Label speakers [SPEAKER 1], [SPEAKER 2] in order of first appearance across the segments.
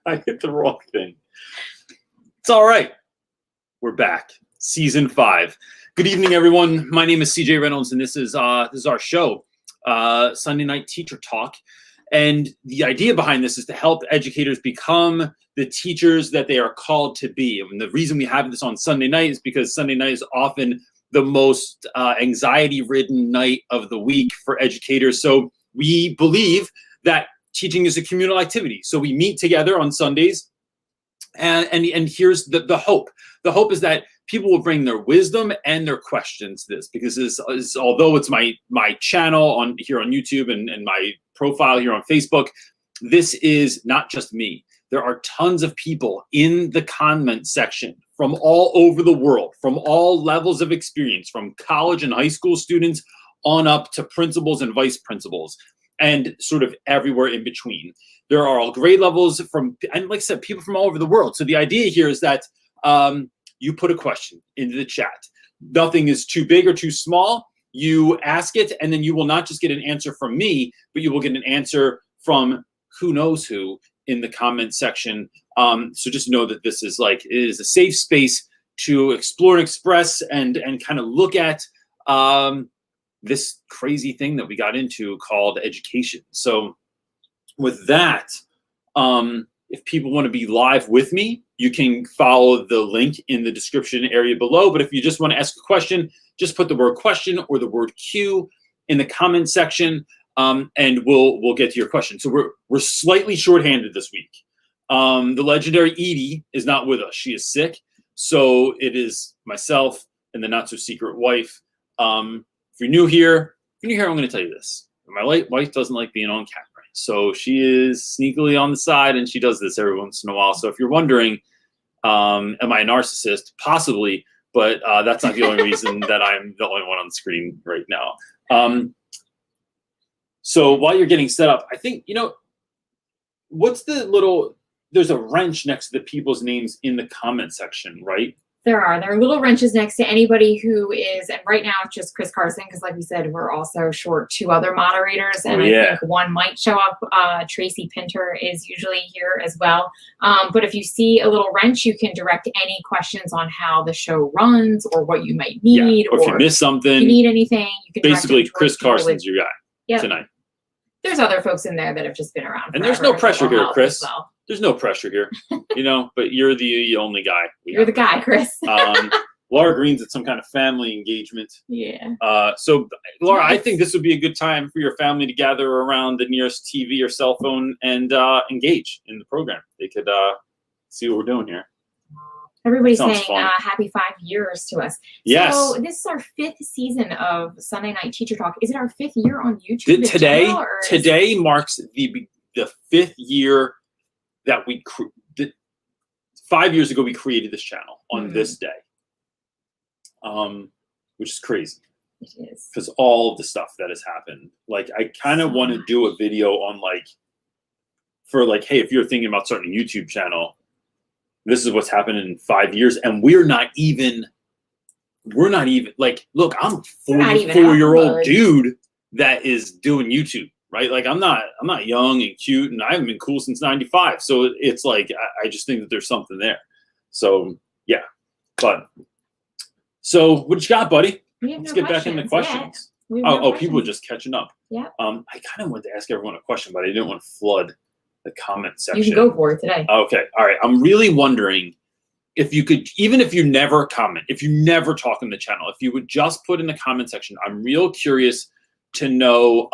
[SPEAKER 1] I hit the wrong thing. It's all right. We're back. Season 5. Good evening, everyone. My name is CJ Reynolds, and this is our show, Sunday Night Teacher Talk. And the idea behind this is to help educators become the teachers that they are called to be. And the reason we have this on Sunday night is because Sunday night is often the most anxiety-ridden night of the week for educators. So we believe that teaching is a communal activity. So we meet together on Sundays, and here's the hope. The hope is that people will bring their wisdom and their questions to this, because although it's my channel here on YouTube and my profile here on Facebook, this is not just me. There are tons of people in the comment section from all over the world, from all levels of experience, from college and high school students on up to principals and vice principals, and sort of everywhere in between. There are all grade levels and like I said, people from all over the world. So the idea here is that you put a question into the chat. Nothing is too big or too small. You ask it, and then you will not just get an answer from me, but you will get an answer from who knows who in the comment section. So just know that this is it is a safe space to explore and express and kind of look at this crazy thing that we got into called education. So with that, if people want to be live with me, you can follow the link in the description area below. But if you just want to ask a question, just put the word question or the word Q in the comment section, and we'll get to your question. So we're slightly shorthanded this week. The legendary Edie is not with us. She is sick. So it is myself and the not so secret wife. If you're new here, I'm going to tell you this. My wife doesn't like being on camera. So she is sneakily on the side, and she does this every once in a while. So if you're wondering, am I a narcissist? Possibly, but that's not the only reason that I'm the only one on the screen right now. So while you're getting set up, I think, what's there's a wrench next to the people's names in the comment section, right?
[SPEAKER 2] There are little wrenches next to anybody who is, and right now it's just Chris Carson, because like we said, we're also short 2 other moderators, and I think one might show up. Tracy Pinter is usually here as well. But if you see a little wrench, you can direct any questions on how the show runs or what you might need.
[SPEAKER 1] Or if you miss something,
[SPEAKER 2] if you need anything, you can
[SPEAKER 1] basically Chris Carson's your guy tonight.
[SPEAKER 2] There's other folks in there that have just been around.
[SPEAKER 1] And there's no pressure here, Chris. There's no pressure here, but you're the only guy.
[SPEAKER 2] You're the guy, Chris.
[SPEAKER 1] Laura Green's at some kind of family engagement.
[SPEAKER 2] Yeah.
[SPEAKER 1] So, Laura, I think this would be a good time for your family to gather around the nearest TV or cell phone and engage in the program. They could see what we're doing here.
[SPEAKER 2] Everybody's saying happy 5 years to us.
[SPEAKER 1] Yes.
[SPEAKER 2] So this is our 5th season of Sunday Night Teacher Talk. Is it our 5th year on YouTube?
[SPEAKER 1] Today marks the 5th year that 5 years ago we created this channel on this day, which is crazy.
[SPEAKER 2] It is,
[SPEAKER 1] because all of the stuff that has happened. I kind of want to do a video on hey, if you're thinking about starting a YouTube channel, this is what's happened in 5 years, and we're not even look, I'm a 44-year-old dude that is doing YouTube. Right? I'm not young and cute, and I haven't been cool since '95. So it's I just think that there's something there. So yeah, so what you got, buddy? Let's get back into questions. People are just catching up.
[SPEAKER 2] Yeah.
[SPEAKER 1] I kind of wanted to ask everyone a question, but I didn't want to flood the comment section.
[SPEAKER 2] You can go for it today.
[SPEAKER 1] Okay. All right. I'm really wondering if you could, even if you never comment, if you never talk in the channel, if you would just put in the comment section. I'm real curious to know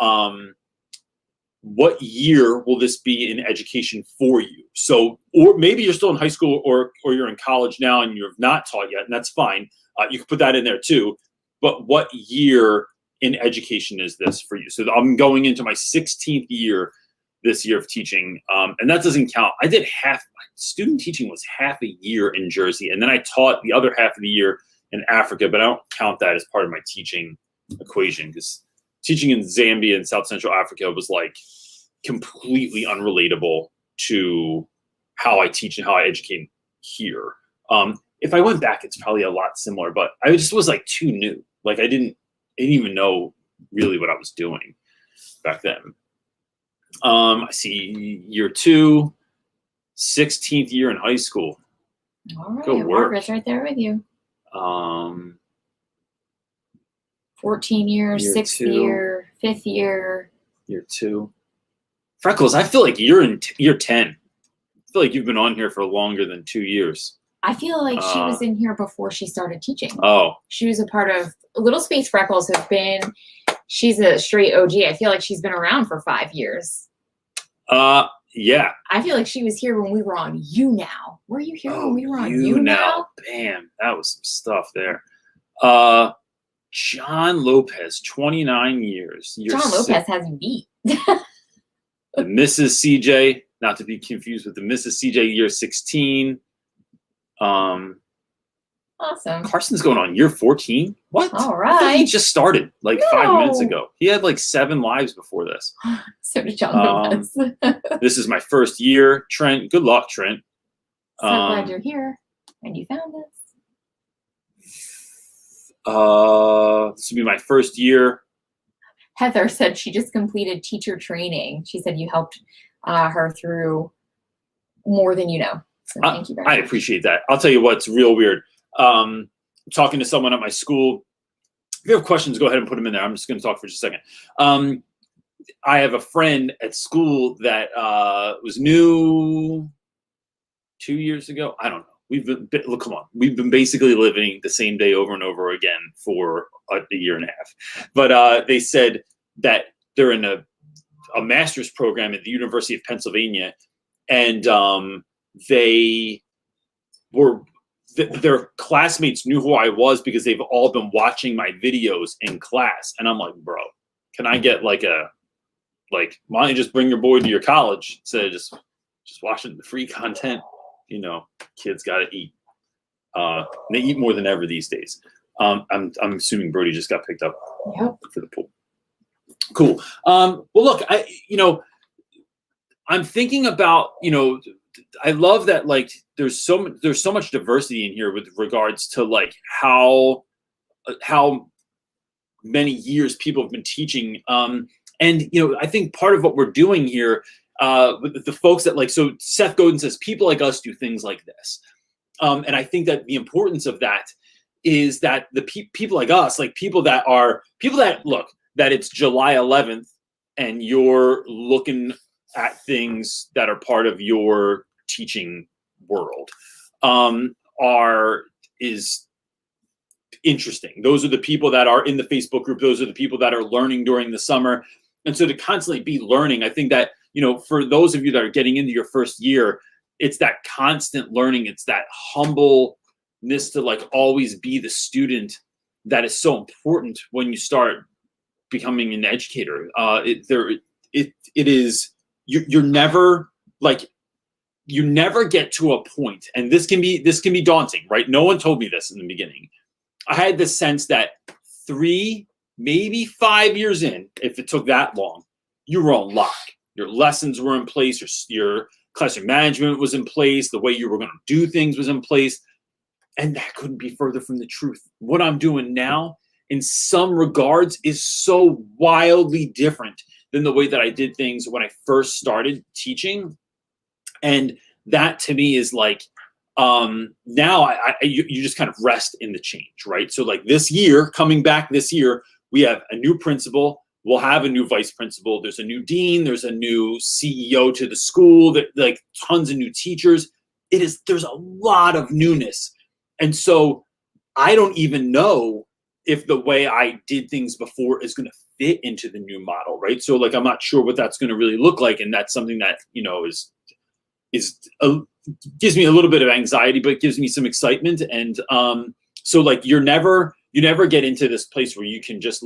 [SPEAKER 1] what year will this be in education for you? So, or maybe you're still in high school or you're in college now and you've not taught yet, and that's fine. You can put that in there too. But what year in education is this for you? So I'm going into my 16th year this year of teaching, and that doesn't count. I did student teaching was half a year in Jersey, and then I taught the other half of the year in Africa, but I don't count that as part of my teaching equation, because teaching in Zambia and South Central Africa was completely unrelatable to how I teach and how I educate here. If I went back, it's probably a lot similar, but I just was too new. I didn't even know really what I was doing back then. I see year 2, 16th year in high school.
[SPEAKER 2] All right,
[SPEAKER 1] Good work.
[SPEAKER 2] Margaret's right there with you. 14 years,
[SPEAKER 1] year
[SPEAKER 2] 6th
[SPEAKER 1] 2,
[SPEAKER 2] year, 5th year.
[SPEAKER 1] Year 2. Freckles, I feel like you're in year 10. I feel like you've been on here for longer than 2 years.
[SPEAKER 2] I feel like she was in here before she started teaching.
[SPEAKER 1] Oh.
[SPEAKER 2] She was a part of Little Space Freckles have been, she's a straight OG. I feel like she's been around for 5 years.
[SPEAKER 1] Yeah.
[SPEAKER 2] I feel like she was here when we were on You Now. Were you here when we were on You Now?
[SPEAKER 1] Bam, that was some stuff there. John Lopez, 29 years.
[SPEAKER 2] John Lopez has you beat.
[SPEAKER 1] The Mrs. CJ, not to be confused with the Mrs. CJ, year 16.
[SPEAKER 2] Awesome.
[SPEAKER 1] Carson's going on year 14. What?
[SPEAKER 2] All
[SPEAKER 1] I thought he
[SPEAKER 2] right.
[SPEAKER 1] just started like 5 minutes ago. He had like 7 lives before this.
[SPEAKER 2] So did John Lopez.
[SPEAKER 1] This is my first year. Trent, good luck, Trent.
[SPEAKER 2] So glad you're here and you found us.
[SPEAKER 1] This will be my first year.
[SPEAKER 2] Heather said she just completed teacher training. She said you helped her through more than you know. So thank you very much.
[SPEAKER 1] I appreciate that. I'll tell you what's real weird. Talking to someone at my school. If you have questions, go ahead and put them in there. I'm just going to talk for just a second. I have a friend at school that was new 2 years ago. I don't know. Look, come on. We've been basically living the same day over and over again for a year and a half. But they said that they're in a master's program at the University of Pennsylvania, and their classmates knew who I was because they've all been watching my videos in class. And I'm like, bro, can I get why don't you just bring your boy to your college instead of just watching the free content? You know, kids got to eat. They eat more than ever these days. I'm assuming Brody just got picked up for the pool. Cool. Well, look, I'm thinking about, I love that there's so much diversity in here with regards to how many years people have been teaching. And I think part of what we're doing here with the folks that so Seth Godin says people like us do things like this. And I think that the importance of that is that the people like us, people that look, that it's July 11th and you're looking at things that are part of your teaching world is interesting. Those are the people that are in the Facebook group. Those are the people that are learning during the summer. And so to constantly be learning, I think that, for those of you that are getting into your first year, it's that constant learning. It's that humbleness to always be the student that is so important when you start becoming an educator. It is, you're never you never get to a point, and this can be daunting, right? No one told me this in the beginning. I had this sense that 3, maybe 5 years in, if it took that long, you were on lock. Your lessons were in place, your classroom management was in place, the way you were going to do things was in place, and that couldn't be further from the truth. What I'm doing now, in some regards, is so wildly different than the way that I did things when I first started teaching. And that to me is now you just kind of rest in the change, right? So this year, coming back this year, we have a new principal. We'll have a new vice principal. There's a new dean. There's a new CEO to the school. That tons of new teachers. There's a lot of newness, and so I don't even know if the way I did things before is going to fit into the new model, right? So I'm not sure what that's going to really look like, and that's something that gives me a little bit of anxiety, but gives me some excitement. And so you never get into this place where you can just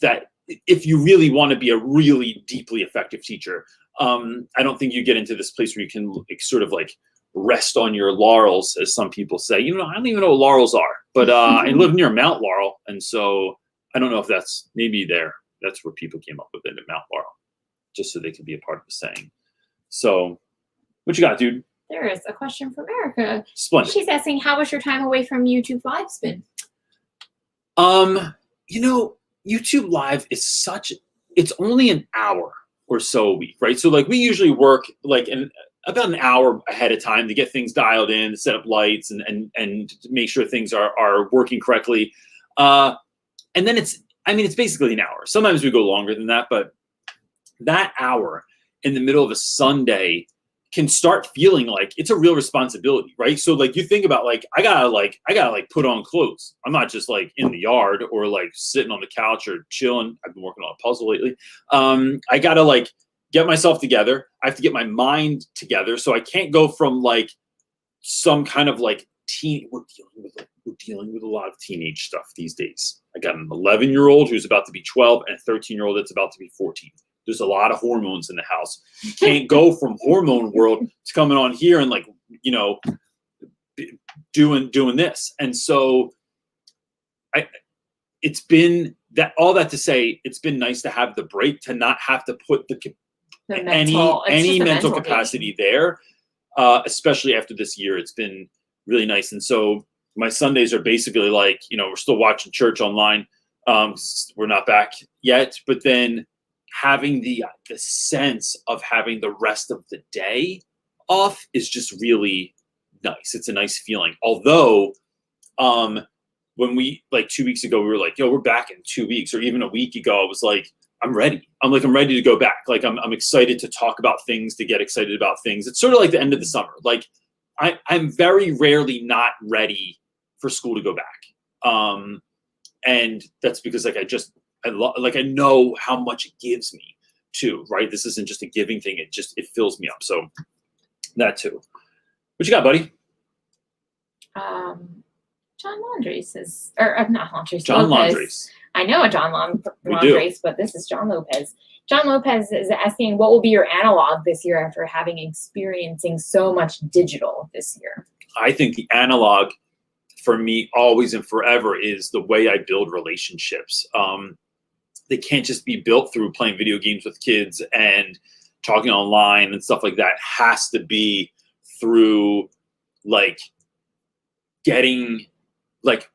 [SPEAKER 1] that if you really want to be a really deeply effective teacher, I don't think you get into this place where you can sort of rest on your laurels, as some people say. I don't even know what laurels are, but I live near Mount Laurel, and so I don't know if that's that's where people came up with it at Mount Laurel, just so they could be a part of the saying. So, what you got, dude?
[SPEAKER 2] There is a question from Erica.
[SPEAKER 1] Splendid.
[SPEAKER 2] She's asking, how was your time away from YouTube Live spin?
[SPEAKER 1] YouTube Live is it's only an hour, or so a week, right? So like we usually work like about an hour ahead of time to get things dialed in, set up lights, and to make sure things are working correctly. And then it's basically an hour. Sometimes we go longer than that, but that hour in the middle of a Sunday can start feeling like it's a real responsibility, right? So like you think about like I gotta put on clothes. I'm not just like in the yard or like sitting on the couch or chilling. I've been working on a puzzle lately. I gotta like get myself together. I have to get my mind together. So I can't go from like some kind of like we're dealing with a lot of teenage stuff these days. I got an 11-year-old who's about to be 12 and a 13-year-old that's about to be 14. There's a lot of hormones in the house. You can't go from hormone world to coming on here and like, you know, doing this. And so it's been that, all that to say, it's been nice to have the break, to not have to put any mental capacity there, especially after this year. It's been really nice. And so my Sundays are basically like, you know, we're still watching church online. We're not back yet, but then having the sense of having the rest of the day off is just really nice. It's a nice feeling. Although, when we, like 2 weeks ago, we were like, yo, we're back in 2 weeks, or even a week ago, I was like, I'm ready. I'm ready to go back. Like I'm excited to talk about things, to get excited about things. It's sort of like the end of the summer. Like I'm very rarely not ready for school to go back. And that's because like I know how much it gives me too, right? This isn't just a giving thing. It fills me up. So that too. What you got, buddy?
[SPEAKER 2] John Laundries is, or not Laundries.
[SPEAKER 1] John
[SPEAKER 2] Lopez.
[SPEAKER 1] Laundries.
[SPEAKER 2] I know a John Laundries, but this is John Lopez. John Lopez is asking, what will be your analog this year after experiencing so much digital this year?
[SPEAKER 1] I think the analog for me always and forever is the way I build relationships. They can't just be built through playing video games with kids and talking online and stuff like that. It has to be through like getting like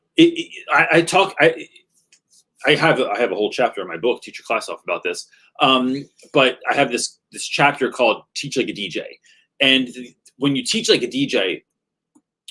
[SPEAKER 1] I have a whole chapter in my book, Teach Your Class Off, about this. But I have this chapter called Teach Like a DJ. And when you teach like a DJ,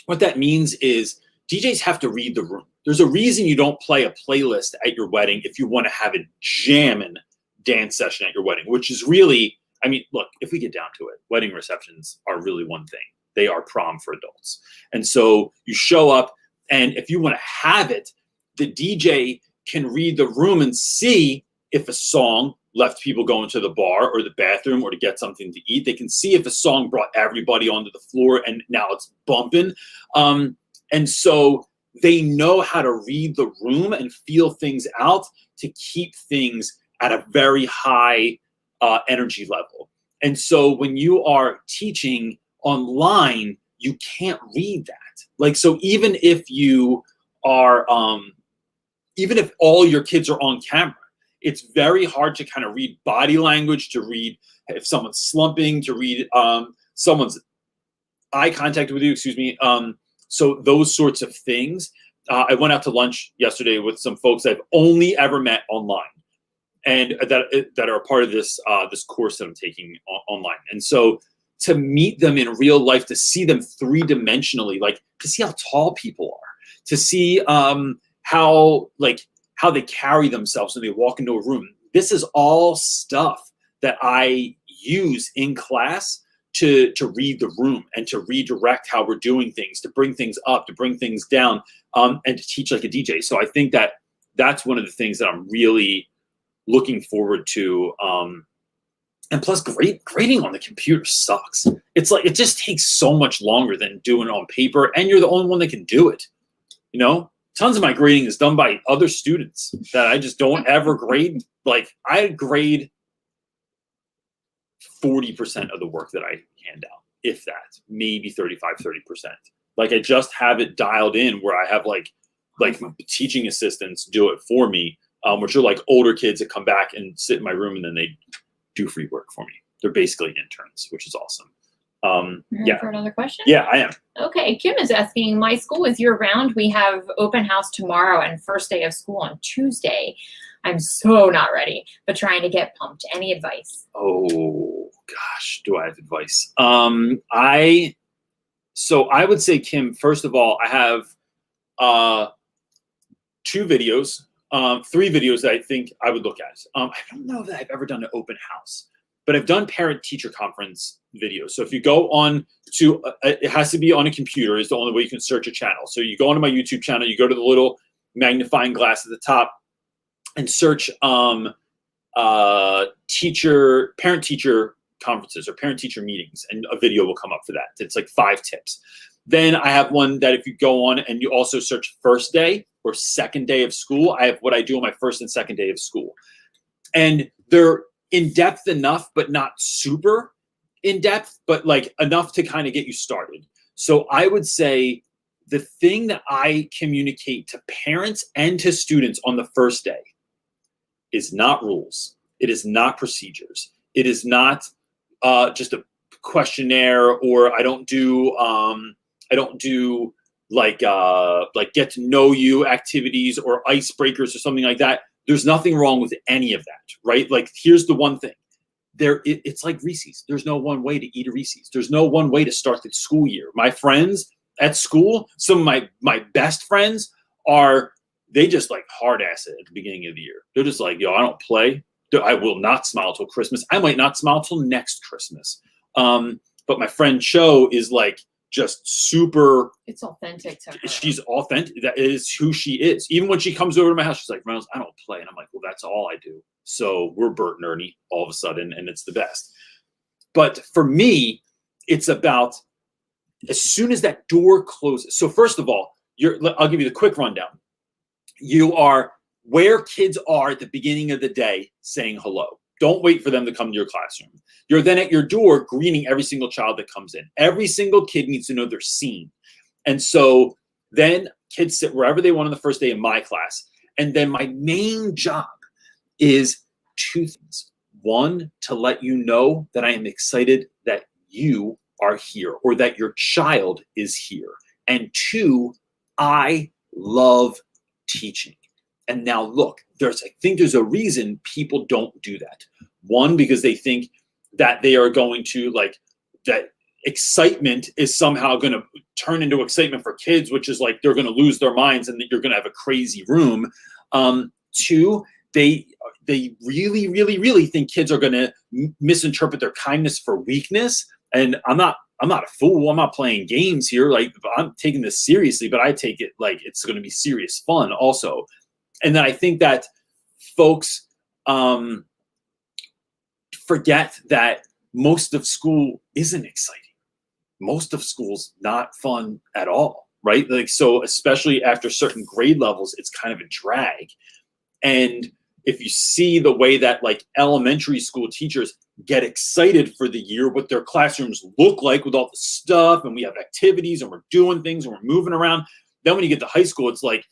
[SPEAKER 1] what that means is DJs have to read the room. There's a reason you don't play a playlist at your wedding if you want to have a jamming dance session at your wedding, which is really, I mean, look, if we get down to it, wedding receptions are really one thing. They are prom for adults. And so you show up, and if you want to have it, the DJ can read the room and see if a song left people going to the bar or the bathroom or to get something to eat. They can see if a song brought everybody onto the floor and now it's bumping. And so they know how to read the room and feel things out to keep things at a very high energy level. And so when you are teaching online, you can't read that. Like, so even if you are, even if all your kids are on camera, it's very hard to kind of read body language, to read if someone's slumping, to read someone's eye contact with you, excuse me. So those sorts of things. I went out to lunch yesterday with some folks I've only ever met online, and that are a part of this this course that I'm taking online. And so to meet them in real life, to see them three-dimensionally, like to see how tall people are, to see how they carry themselves when they walk into a room. This is all stuff that I use in class to read the room and to redirect how we're doing things, to bring things up, to bring things down, and to teach like a DJ. So I think that that's one of the things that I'm really looking forward to. And plus, grading on the computer sucks. It's like, it just takes so much longer than doing it on paper, and you're the only one that can do it. You know, tons of my grading is done by other students that I just don't ever grade. Like, I grade 40% of the work that I hand out, if that, maybe 35, 30%. Like, I just have it dialed in where I have like teaching assistants do it for me, which are like older kids that come back and sit in my room and then they do free work for me. They're basically interns, which is awesome. Yeah.
[SPEAKER 2] For another question?
[SPEAKER 1] Yeah, I am.
[SPEAKER 2] Okay, Kim is asking, my school is year round. We have open house tomorrow and first day of school on Tuesday. I'm so not ready, but trying to get pumped. Any advice?
[SPEAKER 1] Oh gosh, do I have advice? So I would say, Kim, first of all, I have 2 videos, 3 videos that I think I would look at. I don't know that I've ever done an open house, but I've done parent-teacher conference videos. So if you go on to, it has to be on a computer is the only way you can search a channel. So you go onto my YouTube channel, you go to the little magnifying glass at the top and search parent-teacher conferences or parent-teacher meetings, and a video will come up for that. It's like 5 tips. Then I have one that if you go on and you also search first day or second day of school, I have what I do on my first and second day of school. And they're in-depth enough, but not super in-depth, but like enough to kind of get you started. So I would say the thing that I communicate to parents and to students on the first day is not rules. It is not procedures. It is not just a questionnaire, or I don't do like get to know you activities or icebreakers or something like that. There's nothing wrong with any of that, right? Like, here's the one thing. It's like Reese's. There's no one way to eat a Reese's. There's no one way to start the school year. My friends at school, some of my best friends they just like hard ass it at the beginning of the year. They're just like, yo, I don't play. I will not smile till Christmas. I might not smile till next Christmas. But my friend Cho is like just super.
[SPEAKER 2] It's authentic to her.
[SPEAKER 1] She's authentic. That is who she is. Even when she comes over to my house, she's like, Reynolds, I don't play. And I'm like, well, that's all I do. So we're Bert and Ernie all of a sudden, and it's the best. But for me, it's about as soon as that door closes. So first of all, I'll give you the quick rundown. You are where kids are at the beginning of the day saying hello. Don't wait for them to come to your classroom. You're then at your door greeting every single child that comes in. Every single kid needs to know they're seen. And so then kids sit wherever they want on the first day in my class. And then my main job is 2 things. 1, to let you know that I am excited that you are here or that your child is here. And 2, I love teaching. And now look, I think there's a reason people don't do that. 1, because they think that they are going to that excitement is somehow going to turn into excitement for kids, which is like they're going to lose their minds and that you're going to have a crazy room. 2, they really, really, really think kids are going to misinterpret their kindness for weakness. And I'm not a fool. I'm not playing games here. Like, I'm taking this seriously, but I take it like it's going to be serious fun also. And then I think that folks forget that most of school isn't exciting. Most of school's not fun at all, right? Like, so especially after certain grade levels, it's kind of a drag. And if you see the way that like elementary school teachers get excited for the year, what their classrooms look like with all the stuff, and we have activities and we're doing things and we're moving around. Then when you get to high school, it's like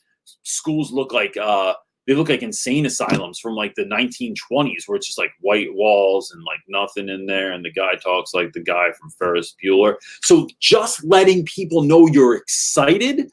[SPEAKER 1] schools look like they look like insane asylums from like the 1920s, where it's just like white walls and like nothing in there, and the guy talks like the guy from Ferris Bueller. So just letting people know you're excited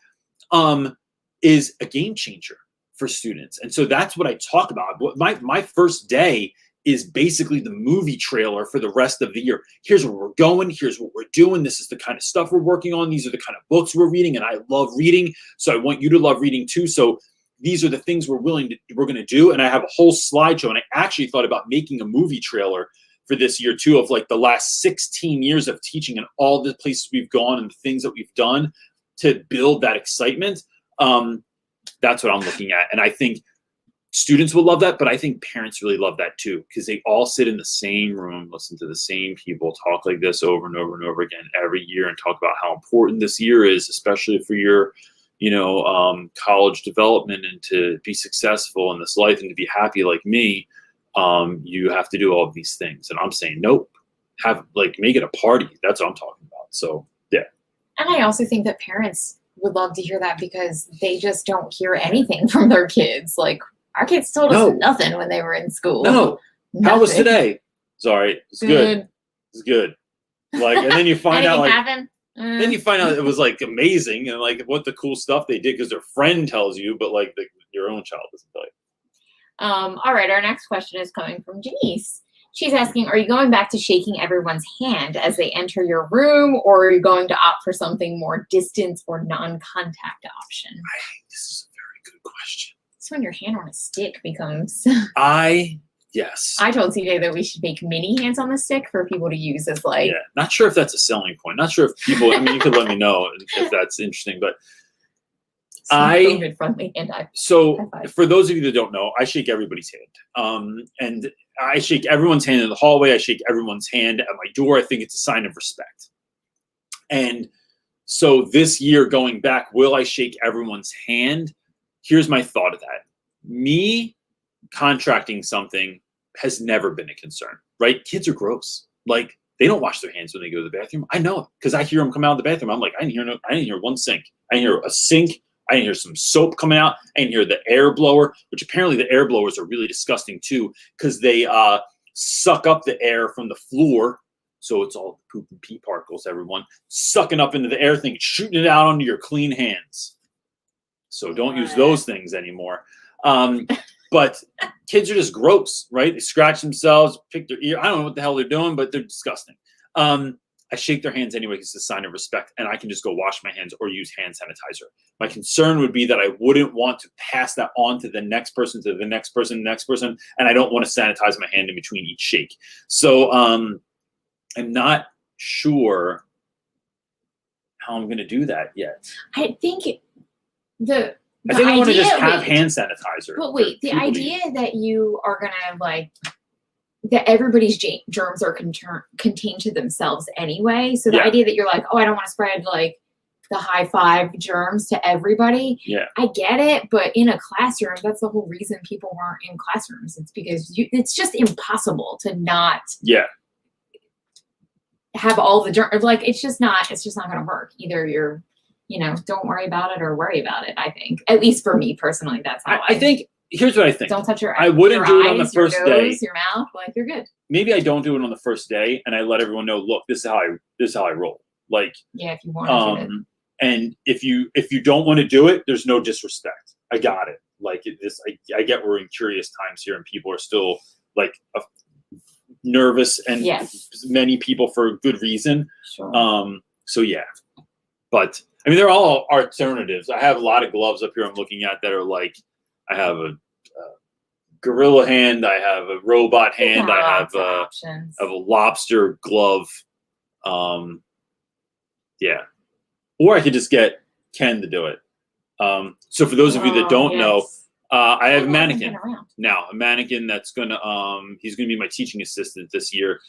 [SPEAKER 1] is a game changer for students. And so that's what I talk about. My first day is basically the movie trailer for the rest of the year. Here's where we're going. Here's what we're doing. This is the kind of stuff we're working on. These are the kind of books we're reading, and I love reading. So I want you to love reading too. So these are the things we're going to do. And I have a whole slideshow. And I actually thought about making a movie trailer for this year too, of like the last 16 years of teaching and all the places we've gone and the things that we've done to build that excitement. That's what I'm looking at. And I think students will love that, but I think parents really love that too, because they all sit in the same room, listen to the same people talk like this over and over and over again every year, and talk about how important this year is, especially for your, college development, and to be successful in this life and to be happy like me. You have to do all of these things. And I'm saying, nope, make it a party. That's what I'm talking about. So yeah.
[SPEAKER 2] And I also think that parents would love to hear that, because they just don't hear anything from their kids. Like, our kids told us nothing when they were in school.
[SPEAKER 1] No. Nothing. How was today? Sorry. It's good. It's good. Like, and then you find out then you find out it was like amazing, and like what the cool stuff they did because their friend tells you, but like your own child doesn't tell you.
[SPEAKER 2] All right, our next question is coming from Janice. She's asking, are you going back to shaking everyone's hand as they enter your room, or are you going to opt for something more distance or non-contact option?
[SPEAKER 1] This is a very good question.
[SPEAKER 2] It's when your hand on a stick becomes...
[SPEAKER 1] Yes.
[SPEAKER 2] I told CJ that we should make mini hands on the stick for people to use as like...
[SPEAKER 1] Yeah, not sure if that's a selling point. Not sure if people... I mean, you could let me know if that's interesting, but
[SPEAKER 2] COVID-friendly hand eye.
[SPEAKER 1] So for those of you that don't know, I shake everybody's hand. And I shake everyone's hand in the hallway. I shake everyone's hand at my door. I think it's a sign of respect. And so this year going back, will I shake everyone's hand? Here's my thought of that. Me contracting something has never been a concern, right? Kids are gross. Like, they don't wash their hands when they go to the bathroom. I know it because I hear them come out of the bathroom. I'm like, I didn't hear one sink. I didn't hear a sink. I didn't hear some soap coming out. I didn't hear the air blower, which apparently the air blowers are really disgusting too because they suck up the air from the floor. So it's all poop and pee particles, everyone, sucking up into the air thing, shooting it out onto your clean hands. So don't use those things anymore. But kids are just gross, right? They scratch themselves, pick their ear. I don't know what the hell they're doing, but they're disgusting. I shake their hands anyway because it's a sign of respect, and I can just go wash my hands or use hand sanitizer. My concern would be that I wouldn't want to pass that on to the next person, to the next person, the next person, and I don't want to sanitize my hand in between each shake. So I'm not sure how I'm going to do that yet.
[SPEAKER 2] I think
[SPEAKER 1] I want to just have hand sanitizer.
[SPEAKER 2] But wait, the idea that you are going to like... that everybody's germs are contained to themselves anyway. So the idea that you're like, oh, I don't want to spread like the high five germs to everybody.
[SPEAKER 1] Yeah,
[SPEAKER 2] I get it. But in a classroom, that's the whole reason people aren't in classrooms. It's because it's just impossible to not have all the germs. Like, it's just not going to work. Either you're, don't worry about it or worry about it. I think, at least for me personally, that's how I think.
[SPEAKER 1] Here's what I think.
[SPEAKER 2] Don't touch
[SPEAKER 1] I wouldn't do it on the first day.
[SPEAKER 2] Your mouth, like, you're good.
[SPEAKER 1] Maybe I don't do it on the first day, and I let everyone know, look, this is how I roll. Like,
[SPEAKER 2] yeah, if you want to do it.
[SPEAKER 1] And if you don't want to do it, there's no disrespect. I got it. Like, I get we're in curious times here, and people are still like nervous, and many people for good reason.
[SPEAKER 2] Sure.
[SPEAKER 1] So yeah, but I mean, they're all alternatives. I have a lot of gloves up here I'm looking at that are like. I have a gorilla hand. I have a robot hand. I have a lobster glove. Yeah. Or I could just get Ken to do it. So for those of you that don't know, I have a mannequin now. A mannequin that's gonna he's gonna be my teaching assistant this year,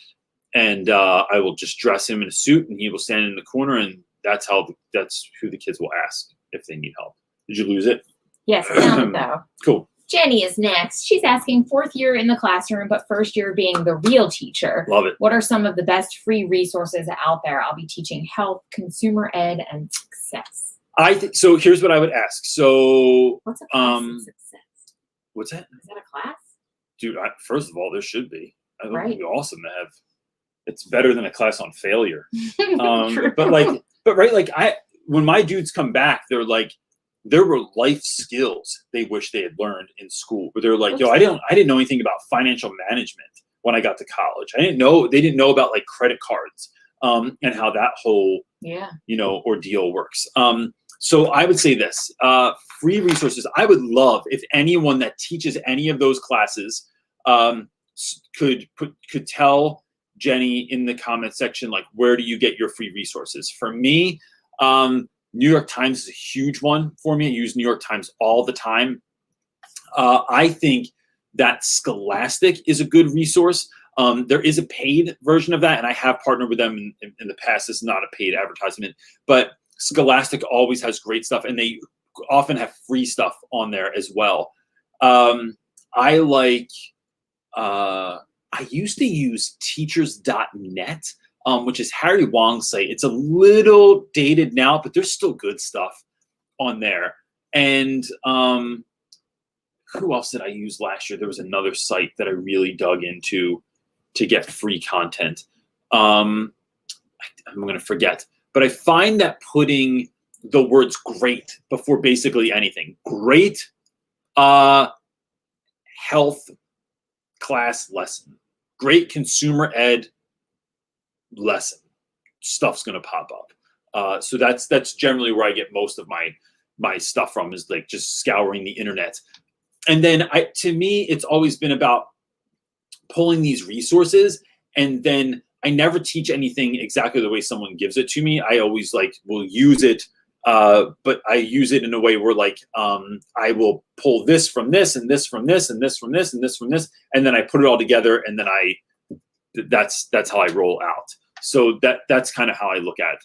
[SPEAKER 1] and I will just dress him in a suit, and he will stand in the corner, and that's who the kids will ask if they need help. Did you lose it?
[SPEAKER 2] Yes, found it though.
[SPEAKER 1] Cool.
[SPEAKER 2] Jenny is next. She's asking, 4th year in the classroom, but 1st year being the real teacher.
[SPEAKER 1] Love it.
[SPEAKER 2] What are some of the best free resources out there? I'll be teaching health, consumer ed, and success.
[SPEAKER 1] So here's what I would ask. So
[SPEAKER 2] what's a class in success?
[SPEAKER 1] What's that?
[SPEAKER 2] Is that a class?
[SPEAKER 1] Dude, first of all, there should be. I think it'd be awesome to have. It's better than a class on failure. When my dudes come back, they're like, there were life skills they wish they had learned in school. But they're like, I didn't know anything about financial management when I got to college. They didn't know about like credit cards and how that whole ordeal works. So I would say this, free resources. I would love if anyone that teaches any of those classes could tell Jenny in the comment section, like, where do you get your free resources? For me, New York Times is a huge one for me. I use New York Times all the time. I think that Scholastic is a good resource. There is a paid version of that, and I have partnered with them in the past. It's not a paid advertisement, but Scholastic always has great stuff, and they often have free stuff on there as well. I used to use teachers.net. Which is Harry Wong's site. It's a little dated now, but there's still good stuff on there. And who else did I use last year? There was another site that I really dug into to get free content. I'm going to forget. But I find that putting the words great before basically anything, great health class lesson, great consumer ed lesson, stuff's going to pop up. So that's generally where I get most of my stuff from, is like just scouring the internet. And then to me, it's always been about pulling these resources, and then I never teach anything exactly the way someone gives it to me. I always will use it, but I use it in a way where I will pull this from this and this from this and this from this and this from this, and then I put it all together, and then that's how I roll out. So that's kind of how I look at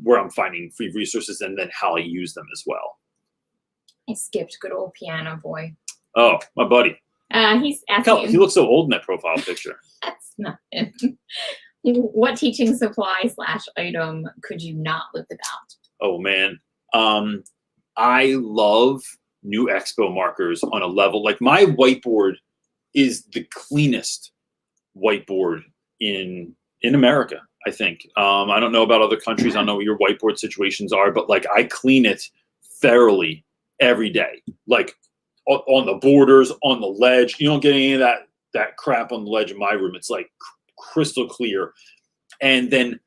[SPEAKER 1] where I'm finding free resources, and then how I use them as well.
[SPEAKER 2] I skipped good old piano boy.
[SPEAKER 1] Oh, my buddy.
[SPEAKER 2] He's asking.
[SPEAKER 1] He looks so old in that profile picture.
[SPEAKER 2] That's not him. What teaching supply / item could you not live without?
[SPEAKER 1] Oh man, I love new Expo markers on a level. Like, my whiteboard is the cleanest whiteboard in America, I think. I don't know about other countries. I don't know what your whiteboard situations are, but I clean it thoroughly every day. Like, on the borders, on the ledge. You don't get any of that crap on the ledge of my room. It's like crystal clear. And then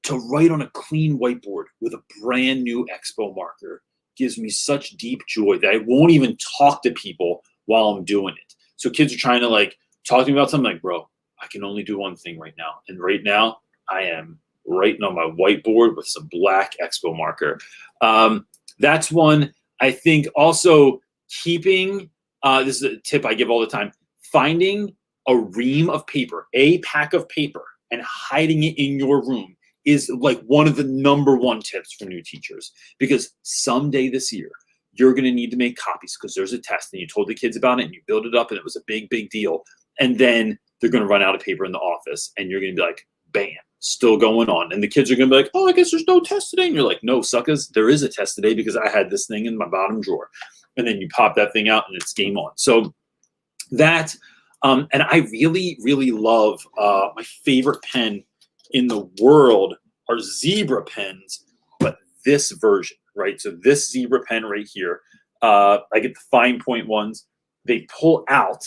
[SPEAKER 1] to write on a clean whiteboard with a brand new Expo marker gives me such deep joy that I won't even talk to people while I'm doing it. So kids are trying to talk to me about something, bro, I can only do one thing right now. And right now I am writing on my whiteboard with some black Expo marker. That's one. I think also keeping, this is a tip I give all the time, finding a ream of paper, a pack of paper, and hiding it in your room is one of the #1 tips for new teachers. Because someday this year, you're going to need to make copies because there's a test, and you told the kids about it, and you build it up, and it was a big, big deal. And then they're going to run out of paper in the office, and you're going to be like, bam, still going on. And the kids are going to be like, oh, I guess there's no test today. And you're like, no, suckers, there is a test today because I had this thing in my bottom drawer. And then you pop that thing out and it's game on. So that, and I really, really love, my favorite pen in the world are zebra pens, but this version, right? So this zebra pen right here, I get the fine point ones. They pull out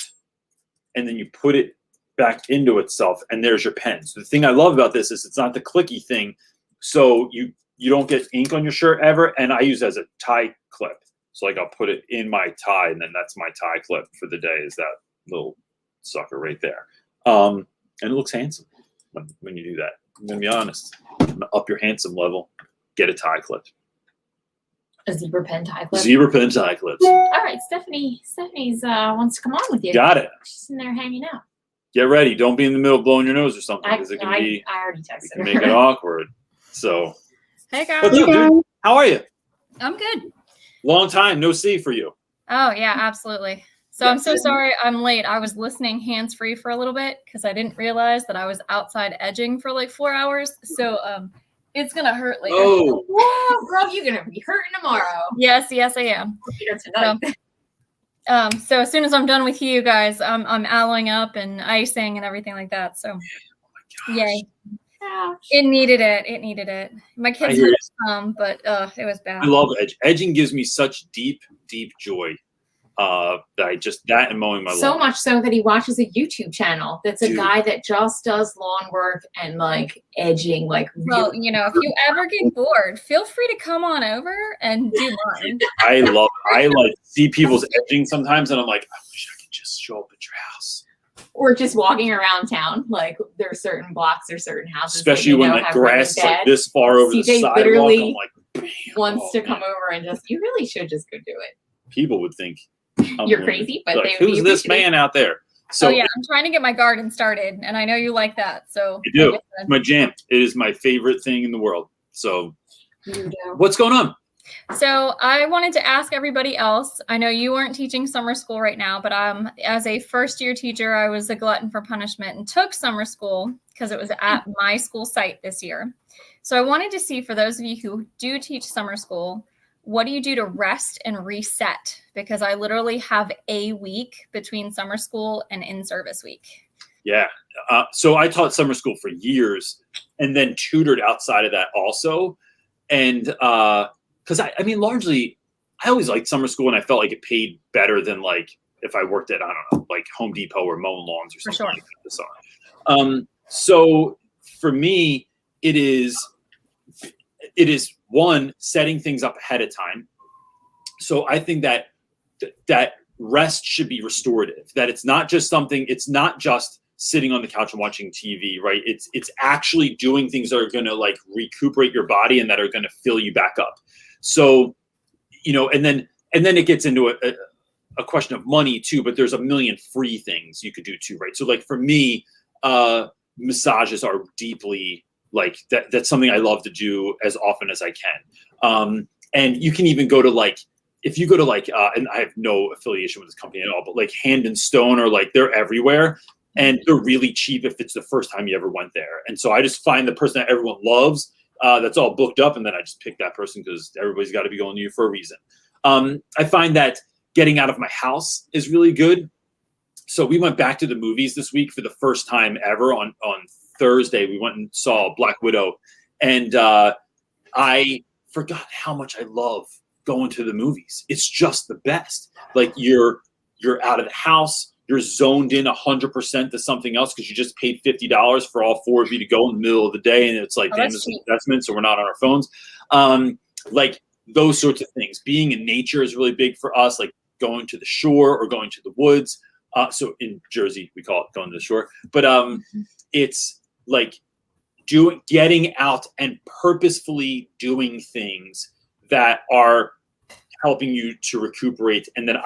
[SPEAKER 1] and then you put it back into itself, and there's your pen. So the thing I love about this is it's not the clicky thing. So you don't get ink on your shirt ever. And I use it as a tie clip. So I'll put it in my tie, and then that's my tie clip for the day, is that little sucker right there. And it looks handsome when you do that. I'm going to be honest. I'm going to up your handsome level. Get a tie clip.
[SPEAKER 2] A zebra pen tie clip.
[SPEAKER 1] Zebra pen tie clips.
[SPEAKER 2] All right, Stephanie's wants to come on with you.
[SPEAKER 1] Got it.
[SPEAKER 2] She's in there hanging out.
[SPEAKER 1] Get ready. Don't be in the middle of blowing your nose or something, because it can be.
[SPEAKER 2] I already texted her.
[SPEAKER 1] Make it awkward. So.
[SPEAKER 3] Hey guys.
[SPEAKER 1] What's up, dude? How are you?
[SPEAKER 3] I'm good.
[SPEAKER 1] Long time no see for you.
[SPEAKER 3] Oh yeah, absolutely. So I'm so sorry I'm late. I was listening hands-free for a little bit because I didn't realize that I was outside edging for 4 hours. So it's gonna hurt later.
[SPEAKER 1] Oh.
[SPEAKER 2] Whoa, girl, you're gonna be hurting tomorrow.
[SPEAKER 3] Yes, I am.
[SPEAKER 2] Here tonight.
[SPEAKER 3] So as soon as I'm done with you guys, I'm alloying up and icing and everything like that. So yay. It needed it. My kids had some, but it was bad.
[SPEAKER 1] I love edge. Edging gives me such deep, deep joy. That and mowing my lawn.
[SPEAKER 2] So much so that he watches a YouTube channel that's a guy that just does lawn work and edging.
[SPEAKER 3] Well, if you ever get bored, feel free to come on over and do mine.
[SPEAKER 1] I see people's edging sometimes, and I'm like, I wish I could just show up at your house.
[SPEAKER 2] Or just walking around town. There are certain blocks or certain houses.
[SPEAKER 1] Especially when the grass is this far over the sidewalk.
[SPEAKER 2] Literally
[SPEAKER 1] I'm like, bam,
[SPEAKER 2] wants to come over and you really should just go do it.
[SPEAKER 1] People would think
[SPEAKER 2] you're crazy, but they would
[SPEAKER 1] who's this man out there? So
[SPEAKER 3] yeah, I'm trying to get my garden started, and I know you like that. So
[SPEAKER 1] you do. It's my jam. It is my favorite thing in the world. So what's going on?
[SPEAKER 3] So I wanted to ask everybody else. I know you aren't teaching summer school right now, but as a first-year teacher, I was a glutton for punishment and took summer school because it was at my school site this year. So I wanted to see, for those of you who do teach summer school, what do you do to rest and reset? Because I literally have a week between summer school and in-service week.
[SPEAKER 1] Yeah. So I taught summer school for years and then tutored outside of that also. And because I mean, largely, I always liked summer school, and I felt like it paid better than if I worked at, I don't know, like Home Depot or mowing lawns or
[SPEAKER 3] For
[SPEAKER 1] something
[SPEAKER 3] sure.
[SPEAKER 1] like that this summer. So for me, it is one, setting things up ahead of time. So I think that rest should be restorative, that it's not just sitting on the couch and watching TV, right? It's actually doing things that are going to like recuperate your body and that are going to fill you back up. So, and then it gets into a question of money too, but there's a million free things you could do too, right? So like for me, massages are deeply like that's something I love to do as often as I can. And you can even go to like, if you go to like, and I have no affiliation with this company at all, but like Hand and Stone or like they're everywhere and they're really cheap if it's the first time you ever went there. And so I just find the person that everyone loves that's all booked up, and then I just pick that person because everybody's got to be going to you for a reason. I find that getting out of my house is really good. So we went back to the movies this week for the first time ever. On Thursday, we went and saw Black Widow, and I forgot how much I love going to the movies. It's just the best. Like you're out of the house, you're zoned in 100% to something else because you just paid $50 for all four of you to go in the middle of the day, and it's like damn, it's an investment, so we're not on our phones. Like those sorts of things. Being in nature is really big for us, like going to the shore or going to the woods. So in Jersey, we call it going to the shore. But it's like getting out and purposefully doing things that are helping you to recuperate. And then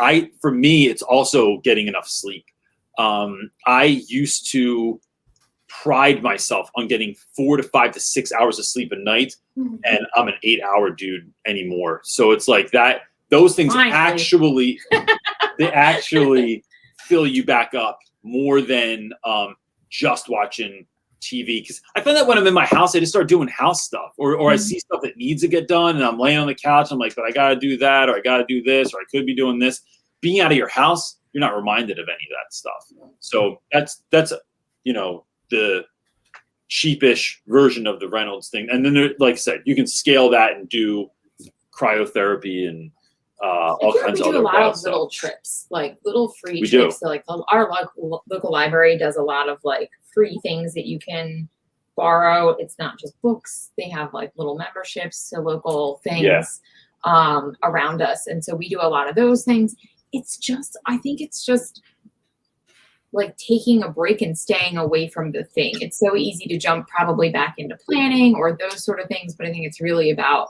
[SPEAKER 1] for me, it's also getting enough sleep. I used to pride myself on getting 4 to 5 to 6 hours of sleep a night, and I'm an 8-hour dude anymore. So it's like that. Those things actually fill you back up more than just watching TV. Because I find that when I'm in my house, I just start doing house stuff, or I see stuff that needs to get done, and I'm laying on the couch. I'm like, but I got to do that, or I got to do this, or I could be doing this. Being out of your house, you're not reminded of any of that stuff. So that's the cheapish version of the Reynolds thing. And then, like I said, you can scale that and do cryotherapy and all kinds of other
[SPEAKER 2] we do a lot of
[SPEAKER 1] stuff.
[SPEAKER 2] little trips, like little free trips. So like our local library does a lot of like free things that you can borrow. It's not just books. They have like little memberships to local things around us. And so we do a lot of those things. I think it's just like taking a break and staying away from the thing. It's so easy to jump probably back into planning or those sort of things, but I think it's really about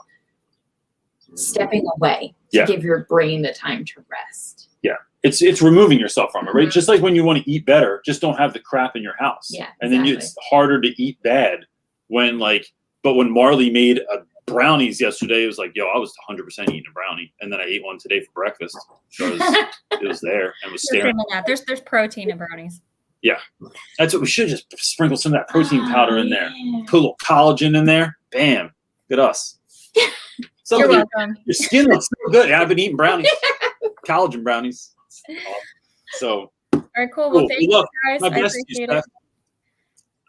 [SPEAKER 2] stepping away to give your brain the time to rest.
[SPEAKER 1] Yeah. It's removing yourself from it, right? Just like when you want to eat better, just don't have the crap in your house.
[SPEAKER 2] Yeah.
[SPEAKER 1] And then it's harder to eat bad but when Marley made brownies yesterday, it was like, I was 100% eating a brownie. And then I ate one today for breakfast because it was there and was staring.
[SPEAKER 3] There's protein in brownies.
[SPEAKER 1] Yeah. That's what we should just sprinkle some of that protein powder in there. Put a little collagen in there. Bam. Look at us.
[SPEAKER 3] You're welcome.
[SPEAKER 1] Your skin looks so good. I've been eating brownies. Collagen brownies. So.
[SPEAKER 3] All right, cool. Well, thank you guys.
[SPEAKER 1] I appreciate it.